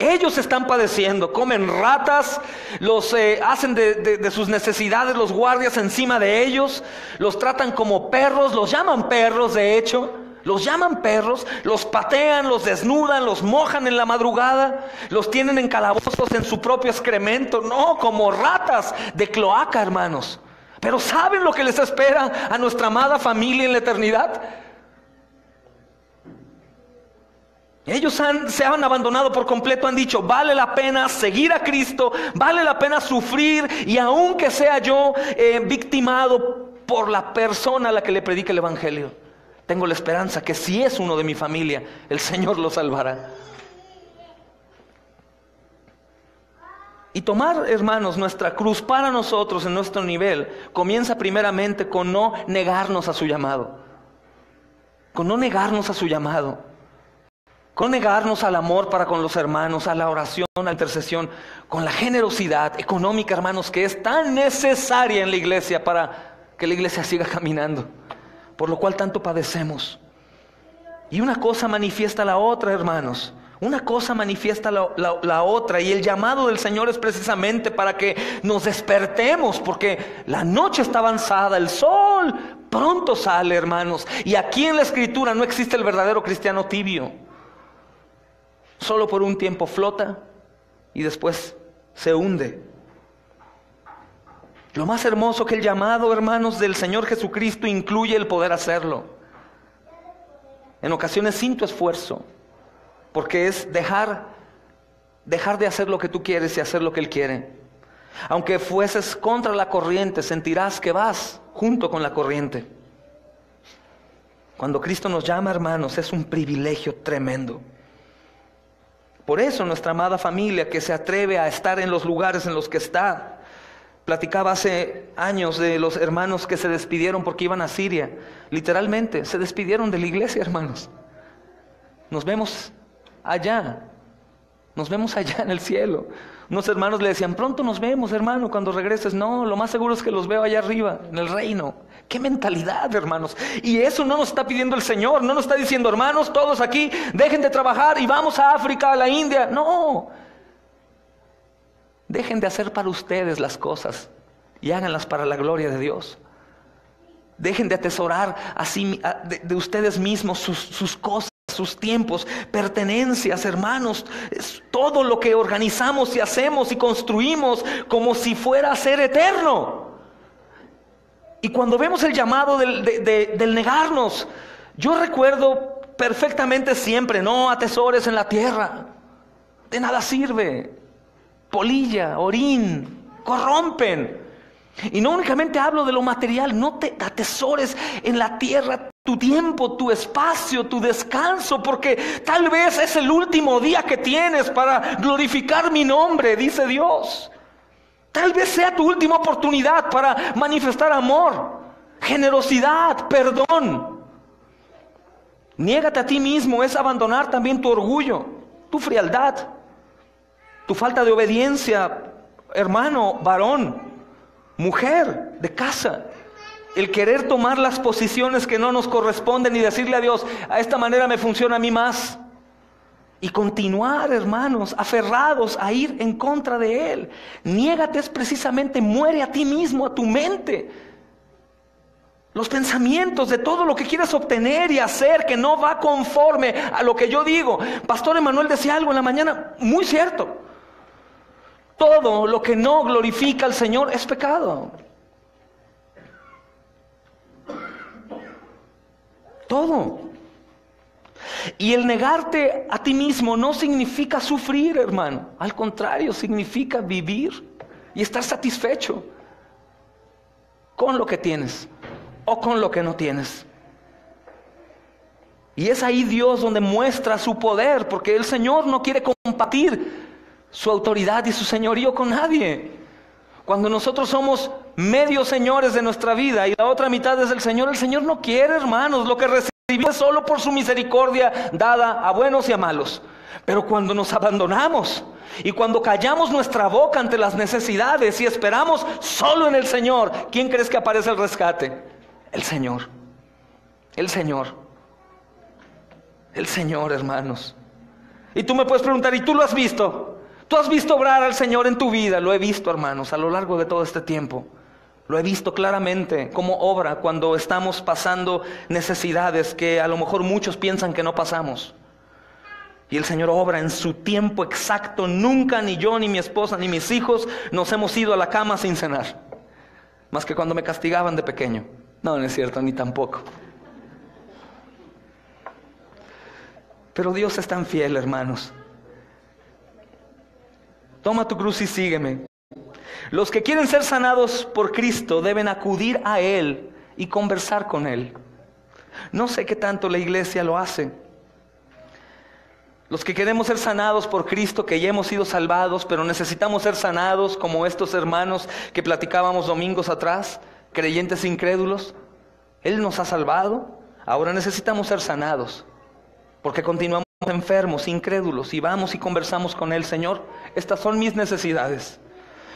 Ellos están padeciendo, comen ratas, los hacen de sus necesidades los guardias encima de ellos, los tratan como perros, los llaman perros de hecho, los llaman perros, los patean, los desnudan, los mojan en la madrugada, los tienen en calabozos en su propio excremento, no, como ratas de cloaca, hermanos. Pero ¿saben lo que les espera a nuestra amada familia en la eternidad? Ellos se han abandonado por completo, han dicho, vale la pena seguir a Cristo, vale la pena sufrir, y aunque sea yo victimado por la persona a la que le predique el Evangelio, tengo la esperanza que si es uno de mi familia, el Señor lo salvará. Y tomar, hermanos, nuestra cruz para nosotros en nuestro nivel, comienza primeramente con no negarnos a su llamado. Con no negarnos a su llamado. Con negarnos al amor para con los hermanos, a la oración, a la intercesión, con la generosidad económica, hermanos, que es tan necesaria en la iglesia para que la iglesia siga caminando, por lo cual tanto padecemos. Y una cosa manifiesta la otra, hermanos. Una cosa manifiesta la otra, y el llamado del Señor es precisamente para que nos despertemos, porque la noche está avanzada, el sol pronto sale, hermanos. Y aquí en la Escritura no existe el verdadero cristiano tibio. Solo por un tiempo flota y después se hunde. Lo más hermoso que el llamado, hermanos, del Señor Jesucristo incluye el poder hacerlo. En ocasiones sin tu esfuerzo, porque es dejar de hacer lo que tú quieres y hacer lo que Él quiere. Aunque fueses contra la corriente, sentirás que vas junto con la corriente. Cuando Cristo nos llama, hermanos, es un privilegio tremendo. Por eso nuestra amada familia que se atreve a estar en los lugares en los que está. Platicaba hace años de los hermanos que se despidieron porque iban a Siria. Literalmente, se despidieron de la iglesia, hermanos. Nos vemos allá. Nos vemos allá en el cielo. Unos hermanos le decían, pronto nos vemos, hermano, cuando regreses. No, lo más seguro es que los veo allá arriba, en el reino. ¡Qué mentalidad, hermanos! Y eso no nos está pidiendo el Señor. No nos está diciendo, hermanos, todos aquí, dejen de trabajar y vamos a África, a la India. No. Dejen de hacer para ustedes las cosas y háganlas para la gloria de Dios. Dejen de atesorar así de ustedes mismos sus cosas, sus tiempos, pertenencias, hermanos. Es todo lo que organizamos y hacemos y construimos como si fuera a ser eterno. Y cuando vemos el llamado del negarnos, yo recuerdo perfectamente siempre, no atesores en la tierra, de nada sirve. Polilla, orín, corrompen. Y no únicamente hablo de lo material, no te atesores en la tierra tu tiempo, tu espacio, tu descanso, porque tal vez es el último día que tienes para glorificar mi nombre, dice Dios. Tal vez sea tu última oportunidad para manifestar amor, generosidad, perdón. Niégate a ti mismo, es abandonar también tu orgullo, tu frialdad, tu falta de obediencia, hermano, varón, mujer de casa. El querer tomar las posiciones que no nos corresponden y decirle a Dios, a esta manera me funciona a mí más. Y continuar, hermanos, aferrados a ir en contra de Él. Niégate es precisamente, muere a ti mismo, a tu mente. Los pensamientos de todo lo que quieres obtener y hacer que no va conforme a lo que yo digo. Pastor Emanuel decía algo en la mañana, muy cierto. Todo lo que no glorifica al Señor es pecado. Todo. Y el negarte a ti mismo no significa sufrir, hermano. Al contrario, significa vivir y estar satisfecho con lo que tienes o con lo que no tienes. Y es ahí Dios donde muestra su poder, porque el Señor no quiere compartir su autoridad y su señorío con nadie. Cuando nosotros somos medios señores de nuestra vida y la otra mitad es el Señor no quiere, hermanos, lo que recibimos es solo por su misericordia dada a buenos y a malos. Pero cuando nos abandonamos y cuando callamos nuestra boca ante las necesidades y esperamos solo en el Señor, ¿quién crees que aparece el rescate? El Señor. El Señor. El Señor, hermanos. Y tú me puedes preguntar, ¿y tú lo has visto? ¿Tú has visto obrar al Señor en tu vida? Lo he visto, hermanos, a lo largo de todo este tiempo. Lo he visto claramente cómo obra cuando estamos pasando necesidades que a lo mejor muchos piensan que no pasamos. Y el Señor obra en su tiempo exacto. Nunca ni yo, ni mi esposa, ni mis hijos nos hemos ido a la cama sin cenar. Más que cuando me castigaban de pequeño. No, no es cierto, ni tampoco. Pero Dios es tan fiel, hermanos. Toma tu cruz y sígueme. Los que quieren ser sanados por Cristo deben acudir a Él y conversar con Él. No sé qué tanto la iglesia lo hace. Los que queremos ser sanados por Cristo, que ya hemos sido salvados, pero necesitamos ser sanados como estos hermanos que platicábamos domingos atrás, creyentes incrédulos. Él nos ha salvado, ahora necesitamos ser sanados, porque continuamos enfermos, incrédulos, y vamos y conversamos con Él. Señor, estas son mis necesidades.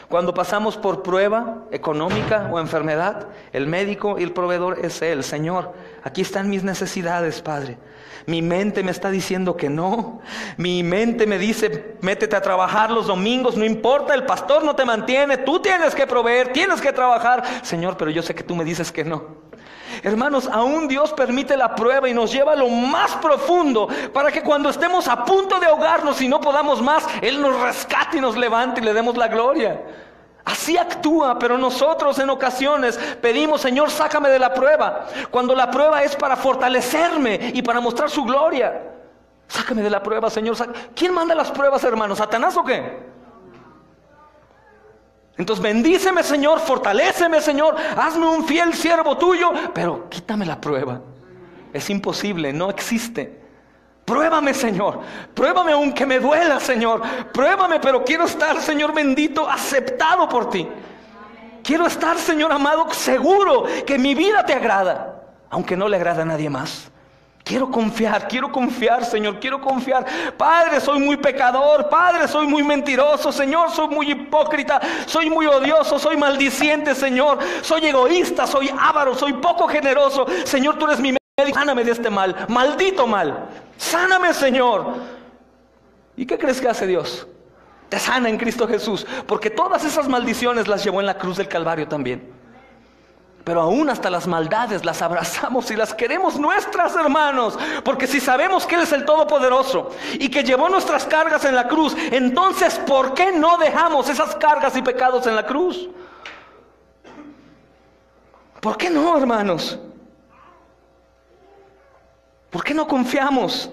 Cuando pasamos por prueba económica o enfermedad, el médico y el proveedor es Él. Señor, aquí están mis necesidades, Padre. Mi mente me está diciendo que no. Mi mente me dice, métete a trabajar los domingos, no importa, el pastor no te mantiene, tú tienes que proveer, tienes que trabajar. Señor, pero yo sé que tú me dices que no. Hermanos, aún Dios permite la prueba y nos lleva a lo más profundo para que cuando estemos a punto de ahogarnos y no podamos más, Él nos rescate y nos levante y le demos la gloria. Así actúa, pero nosotros en ocasiones pedimos, Señor, sácame de la prueba, cuando la prueba es para fortalecerme y para mostrar su gloria. Sácame de la prueba, Señor. ¿Quién manda las pruebas, hermanos? ¿Satanás o qué? Entonces bendíceme, Señor, fortaléceme, Señor, hazme un fiel siervo tuyo, pero quítame la prueba. Es imposible, no existe. Pruébame, Señor, pruébame aunque me duela, Señor, pruébame, pero quiero estar, Señor bendito, aceptado por ti. Quiero estar, Señor amado, seguro que mi vida te agrada, aunque no le agrada a nadie más. Quiero confiar, Señor, quiero confiar. Padre, soy muy pecador, Padre, soy muy mentiroso, Señor, soy muy hipócrita, soy muy odioso, soy maldiciente, Señor, soy egoísta, soy avaro, soy poco generoso. Señor, tú eres mi médico, sáname de este mal, maldito mal, sáname, Señor. ¿Y qué crees que hace Dios? Te sana en Cristo Jesús, porque todas esas maldiciones las llevó en la cruz del Calvario también. Pero aún hasta las maldades las abrazamos y las queremos nuestras, hermanos. Porque si sabemos que Él es el Todopoderoso y que llevó nuestras cargas en la cruz, entonces ¿por qué no dejamos esas cargas y pecados en la cruz? ¿Por qué no, hermanos? ¿Por qué no confiamos?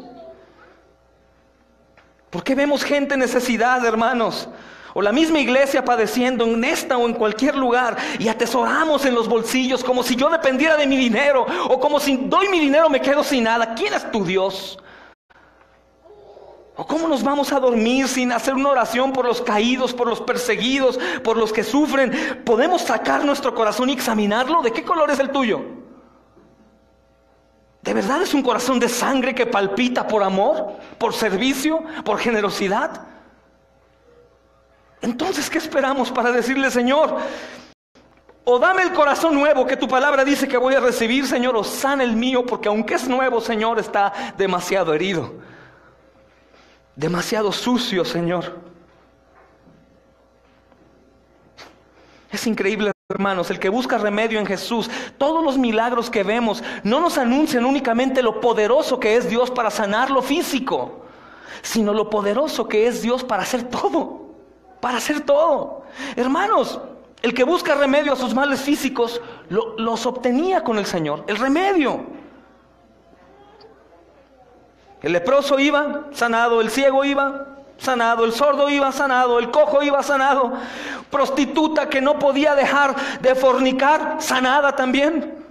¿Por qué vemos gente en necesidad, hermanos? O la misma iglesia padeciendo en esta o en cualquier lugar, y atesoramos en los bolsillos como si yo dependiera de mi dinero, o como si doy mi dinero me quedo sin nada. ¿Quién es tu Dios? ¿O cómo nos vamos a dormir sin hacer una oración por los caídos, por los perseguidos, por los que sufren? ¿Podemos sacar nuestro corazón y examinarlo? ¿De qué color es el tuyo? ¿De verdad es un corazón de sangre que palpita por amor, por servicio, por generosidad? Entonces, ¿qué esperamos para decirle, Señor, o dame el corazón nuevo que tu palabra dice que voy a recibir, Señor, o sana el mío, porque aunque es nuevo, Señor, está demasiado herido, demasiado sucio, Señor? Es increíble, hermanos, el que busca remedio en Jesús. Todos los milagros que vemos no nos anuncian únicamente lo poderoso que es Dios para sanar lo físico, sino lo poderoso que es Dios para hacer todo. Para hacer todo. Hermanos, el que busca remedio a sus males físicos los obtenía con el Señor. El remedio. El leproso iba sanado, el ciego iba sanado, el sordo iba sanado, el cojo iba sanado, prostituta que no podía dejar de fornicar, sanada también.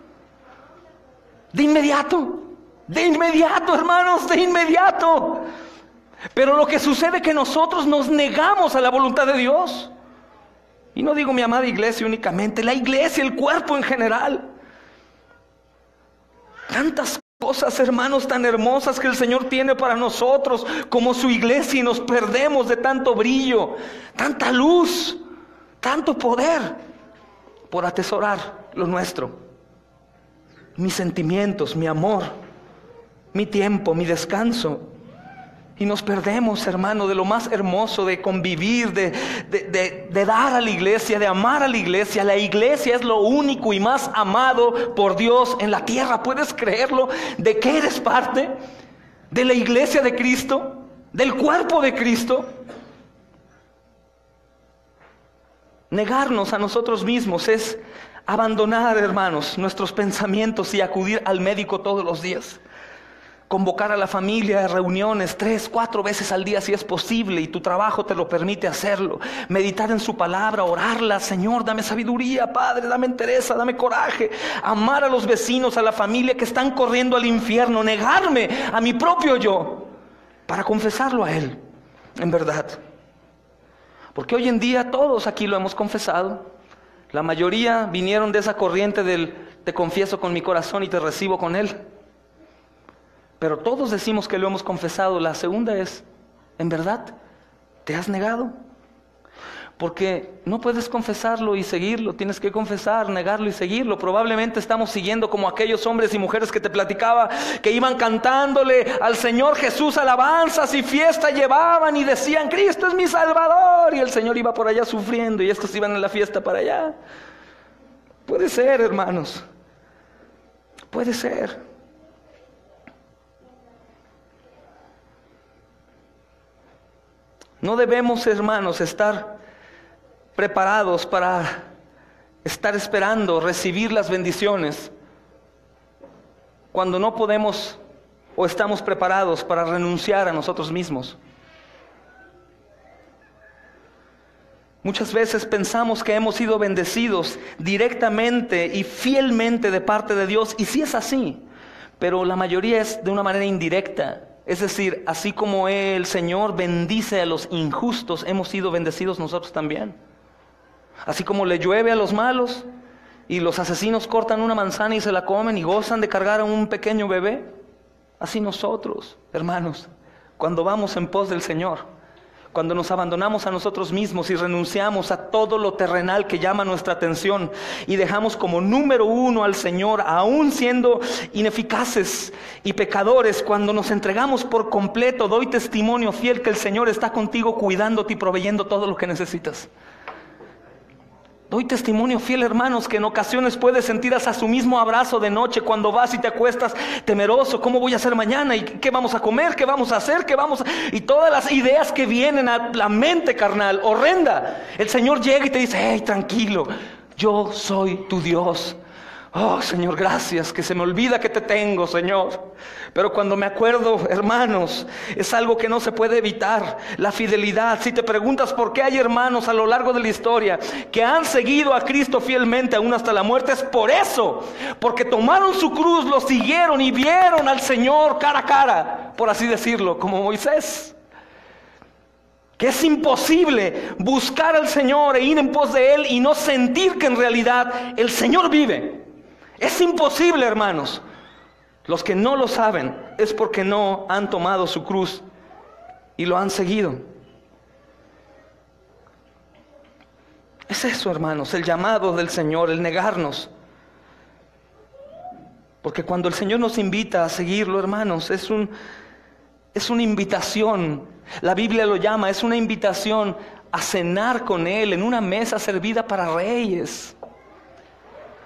De inmediato, hermanos, de inmediato. Pero lo que sucede es que nosotros nos negamos a la voluntad de Dios. Y no digo mi amada iglesia únicamente, la iglesia, el cuerpo en general. Tantas cosas, hermanos, tan hermosas que el Señor tiene para nosotros como su iglesia, y nos perdemos de tanto brillo, tanta luz, tanto poder por atesorar lo nuestro. Mis sentimientos, mi amor, mi tiempo, mi descanso. Y nos perdemos, hermano, de lo más hermoso, de convivir, de dar a la iglesia, de amar a la iglesia. La iglesia es lo único y más amado por Dios en la tierra. ¿Puedes creerlo? ¿De qué eres parte? ¿De la iglesia de Cristo? ¿Del cuerpo de Cristo? Negarnos a nosotros mismos es abandonar, hermanos, nuestros pensamientos y acudir al médico todos los días. Convocar a la familia a reuniones 3, 4 veces al día si es posible y tu trabajo te lo permite hacerlo. Meditar en su palabra, orarla. Señor, dame sabiduría, Padre, dame entereza, dame coraje. Amar a los vecinos, a la familia que están corriendo al infierno. Negarme a mi propio yo para confesarlo a Él, en verdad. Porque hoy en día todos aquí lo hemos confesado. La mayoría vinieron de esa corriente del te confieso con mi corazón y te recibo con Él. Pero todos decimos que lo hemos confesado. La segunda es, ¿en verdad te has negado? Porque no puedes confesarlo y seguirlo. Tienes que confesar, negarlo y seguirlo. Probablemente estamos siguiendo como aquellos hombres y mujeres que te platicaba, que iban cantándole al Señor Jesús alabanzas y fiesta llevaban y decían, Cristo es mi Salvador. Y el Señor iba por allá sufriendo y estos iban en la fiesta para allá. Puede ser, hermanos. Puede ser. No debemos, hermanos, estar preparados para estar esperando recibir las bendiciones cuando no podemos o estamos preparados para renunciar a nosotros mismos? Muchas veces pensamos que hemos sido bendecidos directamente y fielmente de parte de Dios, y sí es así, pero la mayoría es de una manera indirecta. Es decir, así como el Señor bendice a los injustos, hemos sido bendecidos nosotros también. Así como le llueve a los malos y los asesinos cortan una manzana y se la comen y gozan de cargar a un pequeño bebé, así nosotros, hermanos, cuando vamos en pos del Señor, cuando nos abandonamos a nosotros mismos y renunciamos a todo lo terrenal que llama nuestra atención y dejamos como número uno al Señor, aún siendo ineficaces y pecadores, cuando nos entregamos por completo, doy testimonio fiel que el Señor está contigo cuidándote y proveyendo todo lo que necesitas. Doy testimonio fiel, hermanos, que en ocasiones puedes sentir hasta su mismo abrazo de noche cuando vas y te acuestas temeroso. ¿Cómo voy a hacer mañana? ¿Y qué vamos a comer? ¿Qué vamos a hacer? Y todas las ideas que vienen a la mente carnal, horrenda. El Señor llega y te dice: hey, tranquilo, yo soy tu Dios. Oh, Señor, gracias, que se me olvida que te tengo, Señor. Pero cuando me acuerdo, hermanos, es algo que no se puede evitar, la fidelidad. Si te preguntas por qué hay hermanos a lo largo de la historia que han seguido a Cristo fielmente aún hasta la muerte, es por eso. Porque tomaron su cruz, lo siguieron y vieron al Señor cara a cara, por así decirlo, como Moisés. Que es imposible buscar al Señor e ir en pos de Él y no sentir que en realidad el Señor vive. Es imposible, hermanos. Los que no lo saben es porque no han tomado su cruz y lo han seguido. Es eso, hermanos, el llamado del Señor, el negarnos. Porque cuando el Señor nos invita a seguirlo, hermanos, es una invitación. La Biblia lo llama, es una invitación a cenar con Él en una mesa servida para reyes.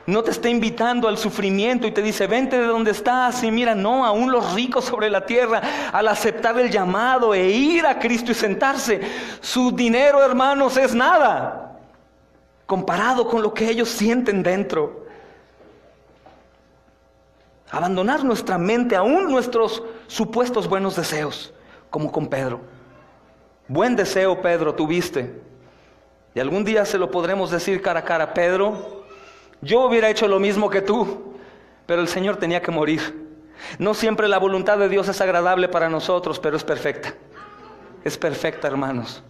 No te está invitando al sufrimiento y te dice: vente de donde estás. Y mira, no, aún los ricos sobre la tierra, al aceptar el llamado e ir a Cristo y sentarse, su dinero, hermanos, es nada comparado con lo que ellos sienten dentro. Abandonar nuestra mente, aún nuestros supuestos buenos deseos, como con Pedro. Buen deseo, Pedro, tuviste, y algún día se lo podremos decir cara a cara: Pedro, yo hubiera hecho lo mismo que tú, pero el Señor tenía que morir. No siempre la voluntad de Dios es agradable para nosotros, pero es perfecta. Es perfecta, hermanos.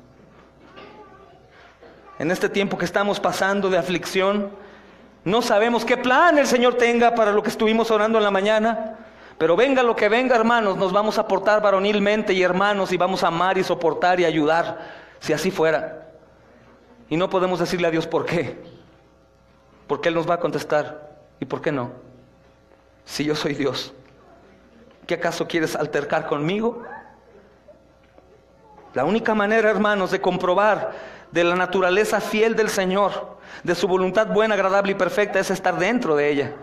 En este tiempo que estamos pasando de aflicción, no sabemos qué plan el Señor tenga para lo que estuvimos orando en la mañana. Pero venga lo que venga, hermanos, nos vamos a portar varonilmente y hermanos, y vamos a amar y soportar y ayudar, si así fuera. Y no podemos decirle a Dios por qué. Porque Él nos va a contestar: ¿y por qué no? Si yo soy Dios, ¿qué acaso quieres altercar conmigo? La única manera, hermanos, de comprobar de la naturaleza fiel del Señor, de su voluntad buena, agradable y perfecta, es estar dentro de ella.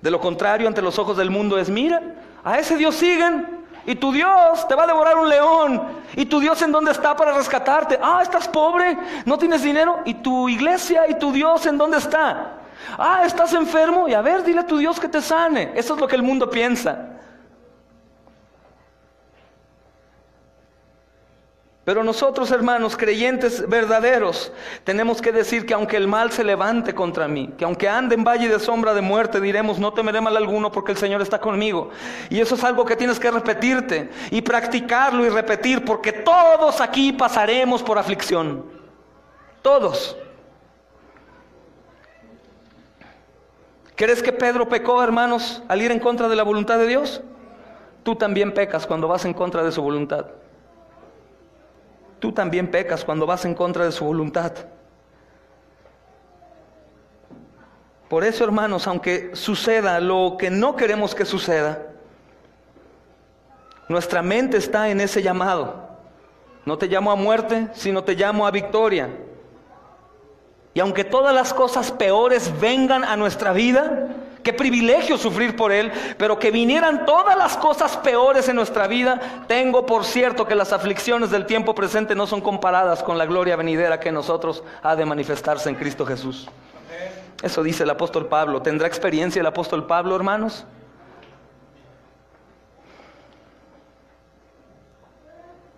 De lo contrario, ante los ojos del mundo es: mira, a ese Dios siguen, y tu Dios te va a devorar un león. ¿Y tu Dios en dónde está para rescatarte? Ah, estás pobre, no tienes dinero. ¿Y tu iglesia y tu Dios en dónde está? Ah, estás enfermo, y a ver, dile a tu Dios que te sane. Eso es lo que el mundo piensa. Pero nosotros, hermanos, creyentes verdaderos, tenemos que decir que aunque el mal se levante contra mí, que aunque ande en valle de sombra de muerte, diremos: no temeré mal alguno, porque el Señor está conmigo. Y eso es algo que tienes que repetirte y practicarlo y repetir, porque todos aquí pasaremos por aflicción. Todos. ¿Crees que Pedro pecó, hermanos, al ir en contra de la voluntad de Dios? Tú también pecas cuando vas en contra de su voluntad. Tú también pecas cuando vas en contra de su voluntad. Por eso, hermanos, aunque suceda lo que no queremos que suceda, nuestra mente está en ese llamado. No te llamo a muerte, sino te llamo a victoria. Y aunque todas las cosas peores vengan a nuestra vida, qué privilegio sufrir por Él, pero que vinieran todas las cosas peores en nuestra vida, tengo por cierto que las aflicciones del tiempo presente no son comparadas con la gloria venidera que en nosotros ha de manifestarse en Cristo Jesús. Eso dice el apóstol Pablo. ¿Tendrá experiencia el apóstol Pablo, hermanos?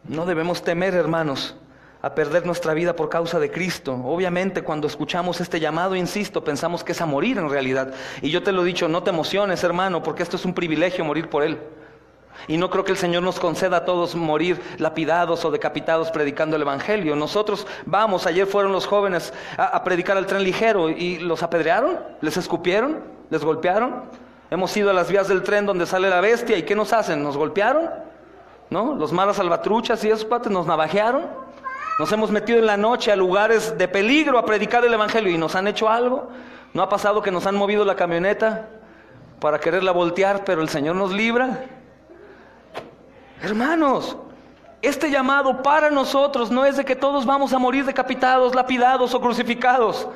No debemos temer, hermanos, a perder nuestra vida por causa de Cristo. Obviamente cuando escuchamos este llamado, insisto, pensamos que es a morir en realidad. Y yo te lo he dicho, no te emociones, hermano, porque esto es un privilegio morir por Él. Y no creo que el Señor nos conceda a todos morir lapidados o decapitados predicando el Evangelio. Nosotros vamos, ayer fueron los jóvenes a predicar al tren ligero y los apedrearon, les escupieron, les golpearon. Hemos ido a las vías del tren donde sale la bestia y ¿qué nos hacen? ¿Nos golpearon? ¿No? Los maras salvatruchas y esos cuates nos navajearon. Nos hemos metido en la noche a lugares de peligro a predicar el Evangelio y nos han hecho algo. ¿No ha pasado que nos han movido la camioneta para quererla voltear, pero el Señor nos libra? Hermanos, este llamado para nosotros no es de que todos vamos a morir decapitados, lapidados o crucificados.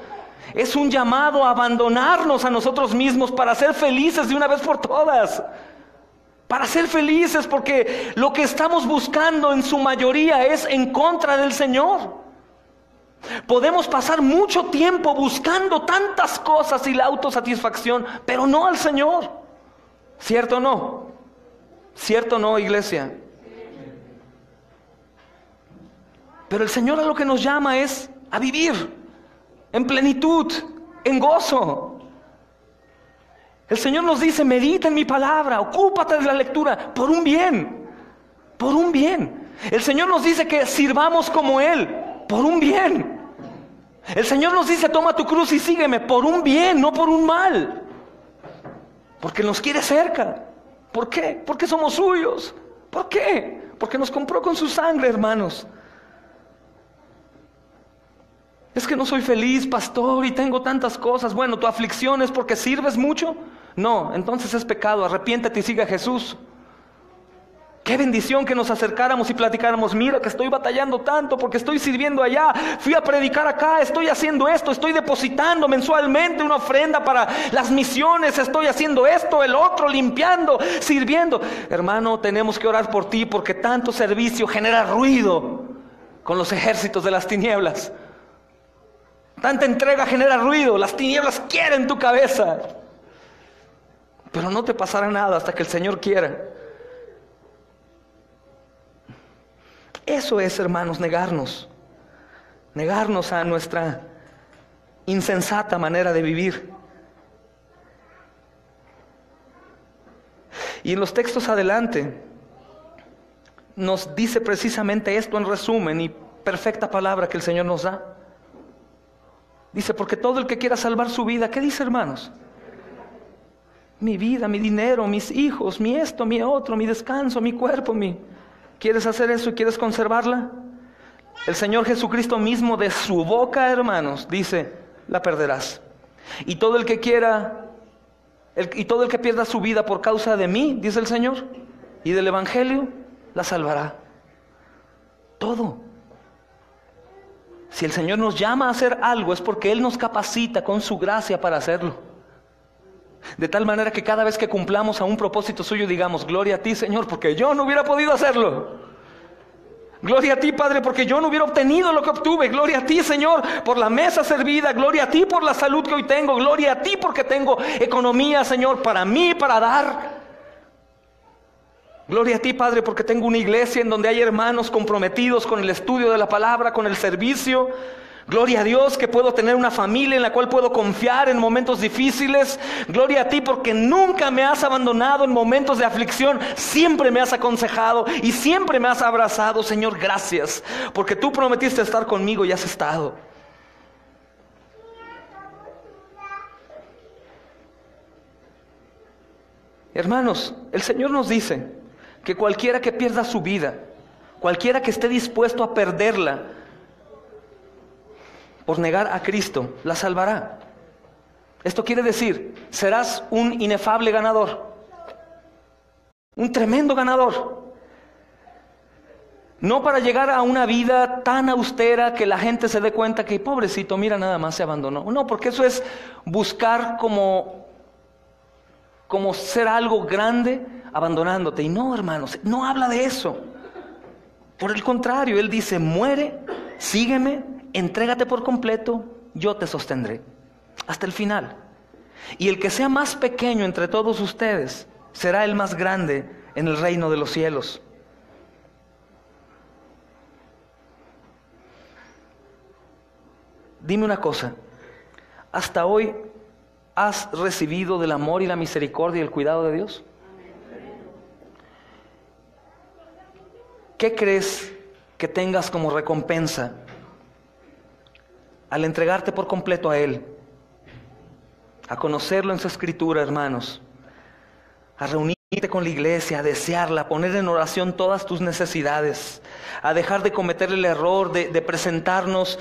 Es un llamado a abandonarnos a nosotros mismos para ser felices de una vez por todas. Para ser felices, porque lo que estamos buscando en su mayoría es en contra del Señor. Podemos pasar mucho tiempo buscando tantas cosas y la autosatisfacción, pero no al Señor. ¿Cierto o no? ¿Cierto o no, iglesia? Pero el Señor a lo que nos llama es a vivir en plenitud, en gozo. El Señor nos dice, medita en mi palabra, ocúpate de la lectura, por un bien, por un bien. El Señor nos dice que sirvamos como Él, por un bien. El Señor nos dice, toma tu cruz y sígueme, por un bien, no por un mal. Porque nos quiere cerca. ¿Por qué? Porque somos suyos. ¿Por qué? Porque nos compró con su sangre, hermanos. Es que no soy feliz, pastor, y tengo tantas cosas. Bueno, ¿tu aflicción es porque sirves mucho? No, entonces es pecado. Arrepiéntete y sigue a Jesús. Qué bendición que nos acercáramos y platicáramos. Mira que estoy batallando tanto porque estoy sirviendo allá. Fui a predicar acá, estoy haciendo esto, estoy depositando mensualmente una ofrenda para las misiones. Estoy haciendo esto, el otro, limpiando, sirviendo. Hermano, tenemos que orar por ti porque tanto servicio genera ruido con los ejércitos de las tinieblas. Tanta entrega genera ruido. Las tinieblas quieren tu cabeza. Pero no te pasará nada hasta que el Señor quiera. Eso es, hermanos, negarnos a nuestra insensata manera de vivir. Y en los textos adelante nos dice precisamente esto en resumen y perfecta palabra que el Señor nos da. Dice, porque todo el que quiera salvar su vida, ¿qué dice, hermanos? Mi vida, mi dinero, mis hijos, mi esto, mi otro, mi descanso, mi cuerpo, ¿Quieres hacer eso y quieres conservarla? El Señor Jesucristo mismo de su boca, hermanos, dice, la perderás. Y todo el que quiera, y todo el que pierda su vida por causa de mí, dice el Señor, y del Evangelio, la salvará. Todo. Si el Señor nos llama a hacer algo es porque Él nos capacita con su gracia para hacerlo. De tal manera que cada vez que cumplamos a un propósito suyo digamos, gloria a ti, Señor, porque yo no hubiera podido hacerlo. Gloria a ti, Padre, porque yo no hubiera obtenido lo que obtuve. Gloria a ti, Señor, por la mesa servida. Gloria a ti por la salud que hoy tengo. Gloria a ti porque tengo economía, Señor, para mí, para dar. Gloria a ti, Padre, porque tengo una iglesia en donde hay hermanos comprometidos con el estudio de la palabra, con el servicio. Gloria a Dios que puedo tener una familia en la cual puedo confiar en momentos difíciles. Gloria a ti porque nunca me has abandonado en momentos de aflicción. Siempre me has aconsejado y siempre me has abrazado. Señor, gracias, porque tú prometiste estar conmigo y has estado. Hermanos, el Señor nos dice que cualquiera que pierda su vida, cualquiera que esté dispuesto a perderla por negar a Cristo, la salvará. Esto quiere decir, serás un inefable ganador, un tremendo ganador. No para llegar a una vida tan austera que la gente se dé cuenta que pobrecito, mira, nada más se abandonó. No, porque eso es buscar como como ser algo grande abandonándote. Y no, hermanos, no habla de eso. Por el contrario, Él dice, muere, sígueme, entrégate por completo, yo te sostendré hasta el final. Y el que sea más pequeño entre todos ustedes será el más grande en el reino de los cielos. Dime una cosa, ¿hasta hoy has recibido del amor y la misericordia y el cuidado de Dios? ¿Qué crees que tengas como recompensa al entregarte por completo a Él? A conocerlo en su escritura, hermanos, a reunirte con la iglesia, a desearla, a poner en oración todas tus necesidades, a dejar de cometer el error de presentarnos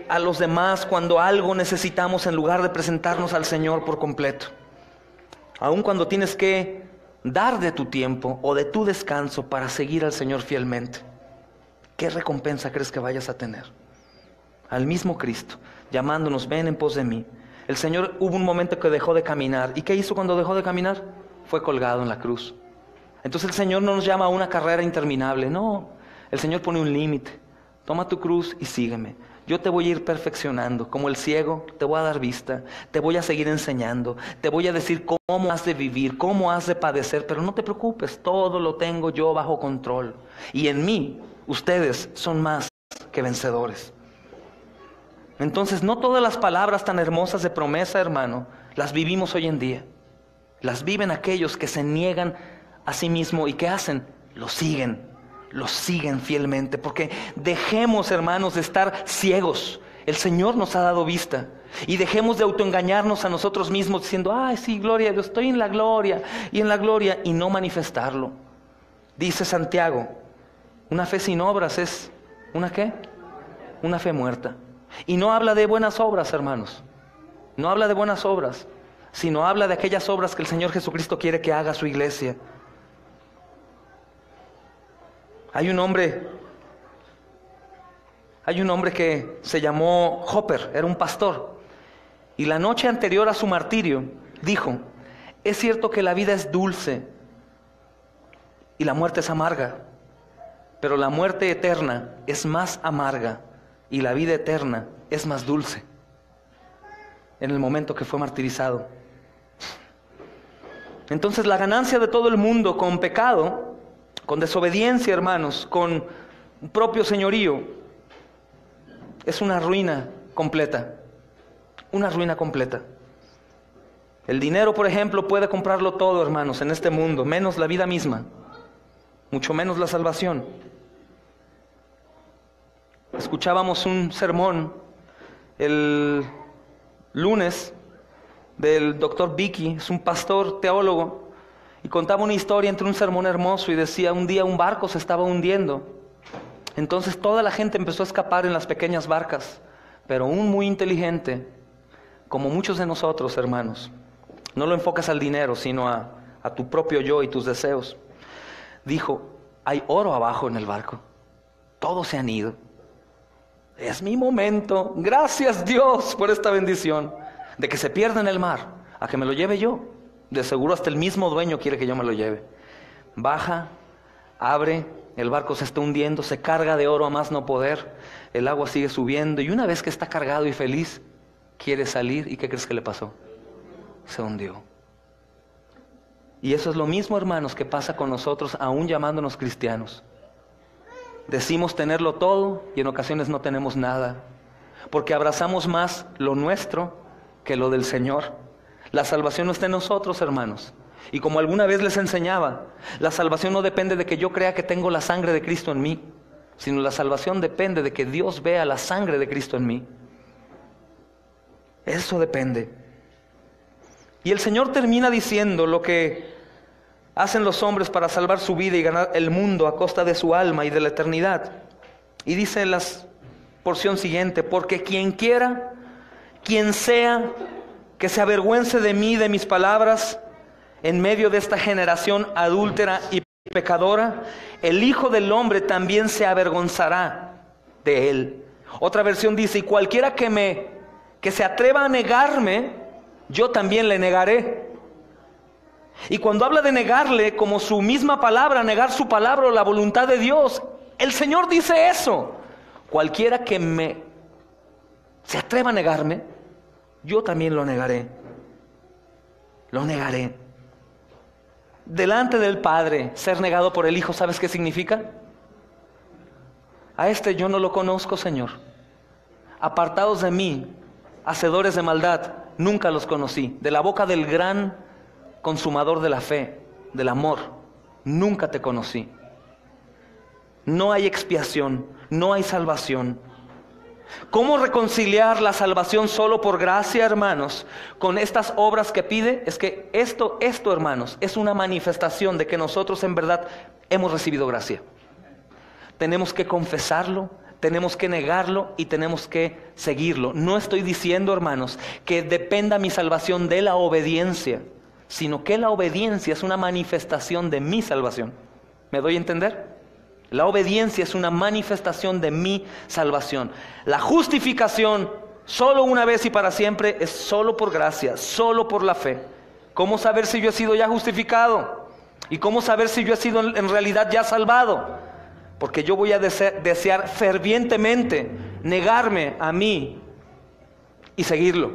a los demás cuando algo necesitamos en lugar de presentarnos al Señor por completo. Aun cuando tienes que dar de tu tiempo o de tu descanso para seguir al Señor fielmente. ¿Qué recompensa crees que vayas a tener? Al mismo Cristo, llamándonos, ven en pos de mí. El Señor hubo un momento que dejó de caminar. ¿Y qué hizo cuando dejó de caminar? Fue colgado en la cruz. Entonces el Señor no nos llama a una carrera interminable. No, el Señor pone un límite. Toma tu cruz y sígueme. Yo te voy a ir perfeccionando. Como el ciego, te voy a dar vista. Te voy a seguir enseñando. Te voy a decir cómo has de vivir, cómo has de padecer. Pero no te preocupes, todo lo tengo yo bajo control. Y en mí, ustedes son más que vencedores. Entonces, no todas las palabras tan hermosas de promesa, hermano, las vivimos hoy en día. Las viven aquellos que se niegan a sí mismos y ¿qué hacen? Los siguen fielmente. Porque dejemos, hermanos, de estar ciegos. El Señor nos ha dado vista. Y dejemos de autoengañarnos a nosotros mismos diciendo, ay, sí, gloria a Dios, estoy en la gloria, y no manifestarlo. Dice Santiago, una fe sin obras es, ¿una qué? Una fe muerta. Y no habla de buenas obras, hermanos. No habla de buenas obras, sino habla de aquellas obras que el Señor Jesucristo quiere que haga su iglesia. Hay un hombre que se llamó Hopper, era un pastor. Y la noche anterior a su martirio dijo, es cierto que la vida es dulce y la muerte es amarga, pero la muerte eterna es más amarga y la vida eterna es más dulce. En el momento que fue martirizado. Entonces la ganancia de todo el mundo con pecado, con desobediencia, hermanos, con propio señorío, es una ruina completa. Una ruina completa. El dinero, por ejemplo, puede comprarlo todo, hermanos, en este mundo, menos la vida misma, mucho menos la salvación. Escuchábamos un sermón el lunes del doctor Vicky, es un pastor teólogo, y contaba una historia entre un sermón hermoso y decía, un día un barco se estaba hundiendo. Entonces toda la gente empezó a escapar en las pequeñas barcas, pero un muy inteligente, como muchos de nosotros, hermanos, no lo enfocas al dinero, sino a tu propio yo y tus deseos, dijo, hay oro abajo en el barco, todos se han ido. Es mi momento, gracias Dios por esta bendición, de que se pierda en el mar, a que me lo lleve yo. De seguro hasta el mismo dueño quiere que yo me lo lleve. Baja, abre, el barco se está hundiendo, se carga de oro a más no poder, el agua sigue subiendo y una vez que está cargado y feliz, quiere salir y ¿qué crees que le pasó? Se hundió. Y eso es lo mismo, hermanos, que pasa con nosotros aún llamándonos cristianos. Decimos tenerlo todo y en ocasiones no tenemos nada, porque abrazamos más lo nuestro que lo del Señor. La salvación no está en nosotros, hermanos. Y como alguna vez les enseñaba, la salvación no depende de que yo crea que tengo la sangre de Cristo en mí, sino la salvación depende de que Dios vea la sangre de Cristo en mí. Eso depende. Y el Señor termina diciendo lo que hacen los hombres para salvar su vida y ganar el mundo a costa de su alma y de la eternidad. Y dice en la porción siguiente, porque quien quiera, quien sea, que se avergüence de mí, de mis palabras, en medio de esta generación adúltera y pecadora, el Hijo del Hombre también se avergonzará de él. Otra versión dice, y cualquiera que se atreva a negarme, yo también le negaré. Y cuando habla de negarle, como su misma palabra, negar su palabra o la voluntad de Dios, el Señor dice eso. Cualquiera que se atreva a negarme, yo también lo negaré. Lo negaré. Delante del Padre, ser negado por el Hijo, ¿sabes qué significa? A este yo no lo conozco, Señor. Apartados de mí, hacedores de maldad, nunca los conocí. De la boca del gran consumador de la fe, del amor, nunca te conocí. No hay expiación, no hay salvación. ¿Cómo reconciliar la salvación solo por gracia, hermanos, con estas obras que pide? Es que esto, hermanos, es una manifestación de que nosotros en verdad hemos recibido gracia. Tenemos que confesarlo, tenemos que negarlo y tenemos que seguirlo. No estoy diciendo, hermanos, que dependa mi salvación de la obediencia, sino que la obediencia es una manifestación de mi salvación. ¿Me doy a entender? La obediencia es una manifestación de mi salvación. La justificación, solo una vez y para siempre, es solo por gracia, solo por la fe. ¿Cómo saber si yo he sido ya justificado? ¿Y cómo saber si yo he sido en realidad ya salvado? Porque yo voy a desear fervientemente negarme a mí y seguirlo.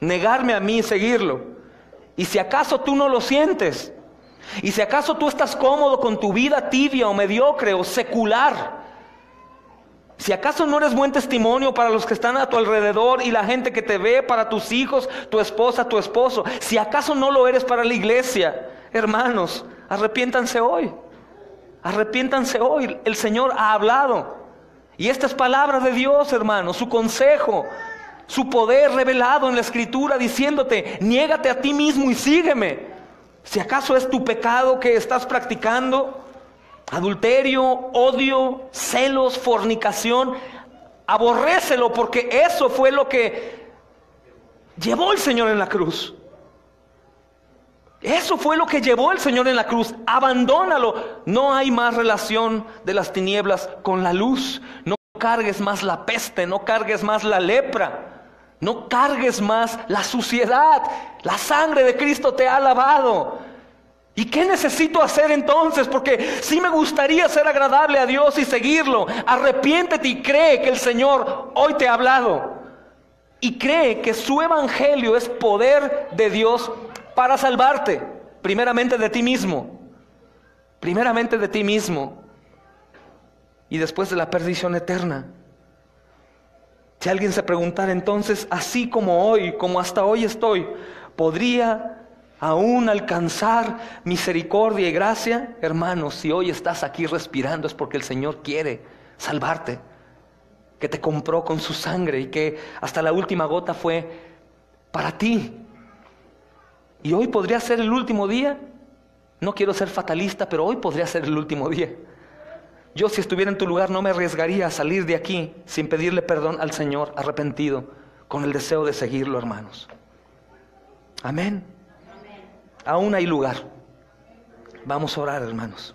Negarme a mí y seguirlo. Y si acaso tú no lo sientes, y si acaso tú estás cómodo con tu vida tibia o mediocre o secular, si acaso no eres buen testimonio para los que están a tu alrededor y la gente que te ve, para tus hijos, tu esposa, tu esposo, si acaso no lo eres para la iglesia, hermanos, arrepiéntanse hoy. Arrepiéntanse hoy, el Señor ha hablado. Y esta es palabra de Dios, hermanos, su consejo, su poder revelado en la Escritura, diciéndote, niégate a ti mismo y sígueme. Si acaso es tu pecado que estás practicando, adulterio, odio, celos, fornicación, aborrécelo, porque eso fue lo que llevó el Señor en la cruz. Eso fue lo que llevó el Señor en la cruz. Abandónalo. No hay más relación de las tinieblas con la luz. No cargues más la peste, no cargues más la lepra, no cargues más la suciedad. La sangre de Cristo te ha lavado. ¿Y qué necesito hacer entonces? Porque sí me gustaría ser agradable a Dios y seguirlo. Arrepiéntete y cree que el Señor hoy te ha hablado. Y cree que su evangelio es poder de Dios para salvarte, primeramente de ti mismo, primeramente de ti mismo, y después de la perdición eterna. Si alguien se preguntara entonces, así como hoy, como hasta hoy estoy, ¿podría aún alcanzar misericordia y gracia? Hermanos, si hoy estás aquí respirando es porque el Señor quiere salvarte, que te compró con su sangre y que hasta la última gota fue para ti. Y hoy podría ser el último día. No quiero ser fatalista, pero hoy podría ser el último día. Yo, si estuviera en tu lugar, no me arriesgaría a salir de aquí sin pedirle perdón al Señor, arrepentido, con el deseo de seguirlo, hermanos. Amén. Aún hay lugar. Vamos a orar, hermanos.